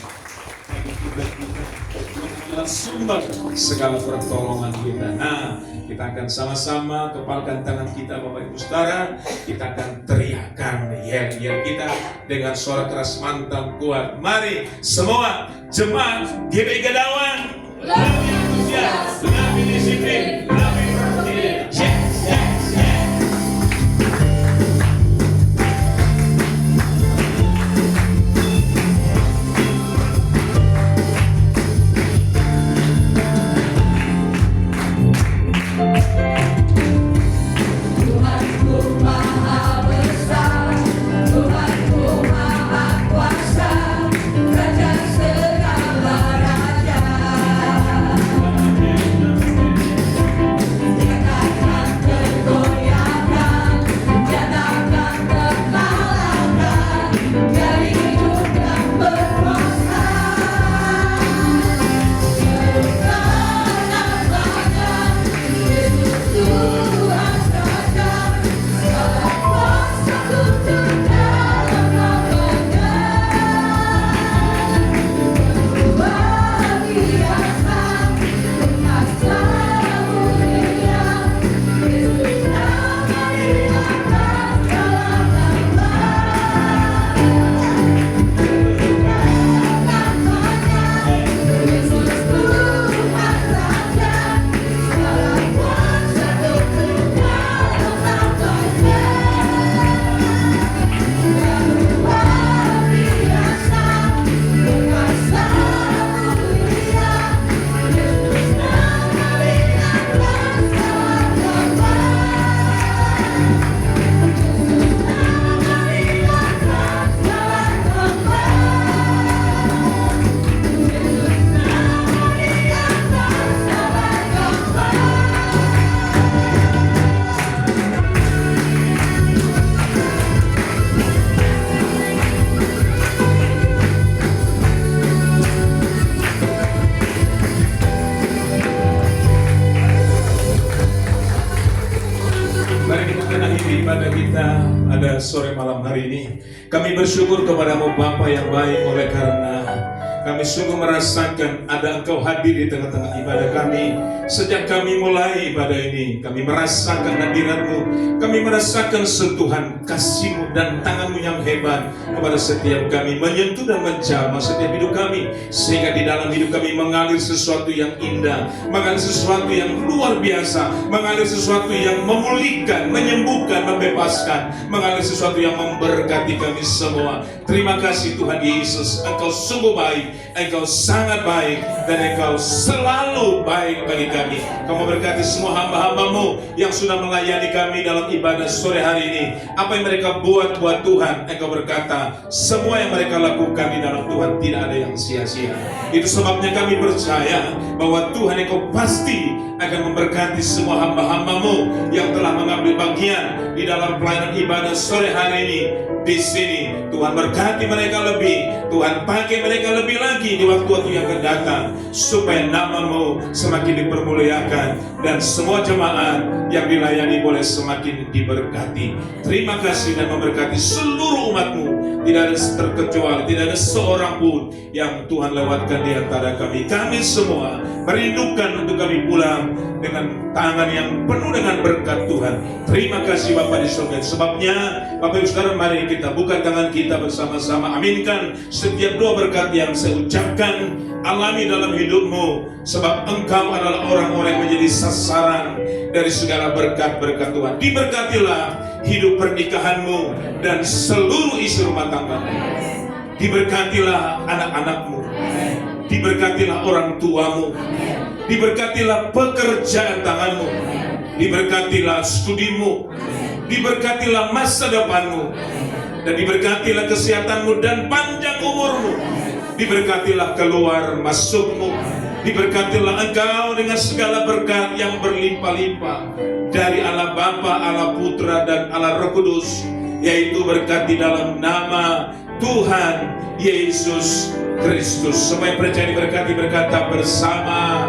Adalah sumber segala pertolongan kita. Nah, kita akan sama-sama kepalkan tangan kita, Bapak Ibu Saudara. Kita akan teriakan yel-yel kita dengan suara keras, mantap, kuat. Mari semua jemaat GBI Gedawang lebih antusias, lebih disiplin, lebih berdiri. Yes, yes, yes. Tuhanku ibadah kita ada sore malam hari ini. Kami bersyukur kepadamu Bapa yang baik, oleh karena kami sungguh merasakan ada Engkau hadir di tengah-tengah ibadah kami. Sejak kami mulai ibadah ini, kami merasakan hadirat-Mu, kami merasakan sentuhan kasih-Mu dan tangan-Mu yang hebat kepada setiap kami, menyentuh dan menjamah setiap hidup kami, sehingga di dalam hidup kami mengalir sesuatu yang indah, mengalir sesuatu yang luar biasa, mengalir sesuatu yang memulihkan, menyembuhkan, membebaskan, mengalir sesuatu yang memberkati kami semua. Terima kasih Tuhan Yesus, Engkau sungguh baik, Engkau sangat baik, dan Engkau selalu baik bagi kami. Kamu berkati semua hamba-hamba-Mu yang sudah melayani kami dalam ibadah sore hari ini. Apa yang mereka buat Tuhan, Engkau berkata, semua yang mereka lakukan di dalam Tuhan tidak ada yang sia-sia. Itu sebabnya kami percaya bahwa Tuhan Engkau pasti akan memberkati semua hamba-hamba-Mu yang telah mengambil bagian di dalam pelayanan ibadah sore hari ini. Di sini Tuhan berkati mereka lebih, Tuhan pakai mereka lebih lagi di waktu-waktu yang akan datang, supaya nama-Mu semakin dipermuliakan dan semua jemaat yang dilayani boleh semakin diberkati. Terima kasih dan memberkati seluruh umat-Mu. Tidak ada terkecuali, tidak ada seorang pun yang Tuhan lewatkan di antara kami. Kami semua merindukan untuk kami pulang dengan tangan yang penuh dengan berkat Tuhan. Terima kasih Bapak di surga. Sebabnya Bapak Ibu Saudara, mari kita buka tangan kita bersama-sama. Aminkan setiap doa berkat yang saya ucapkan. Alami dalam hidupmu, sebab engkau adalah orang-orang yang menjadi sasaran dari segala berkat-berkat Tuhan. Diberkatilah hidup pernikahanmu dan seluruh isi rumah tanggamu. Diberkatilah anak-anakmu, diberkatilah orang tuamu, diberkatilah pekerjaan tanganmu, diberkatilah studimu, diberkatilah masa depanmu, dan diberkatilah kesehatanmu dan panjang umurmu. Diberkatilah keluar masukmu, diberkatilah engkau dengan segala berkat yang berlimpah-limpah dari Allah Bapa, Allah Putra, dan Allah Roh Kudus, yaitu berkat di dalam nama Tuhan Yesus Kristus. Semua yang percaya diberkati berkata bersama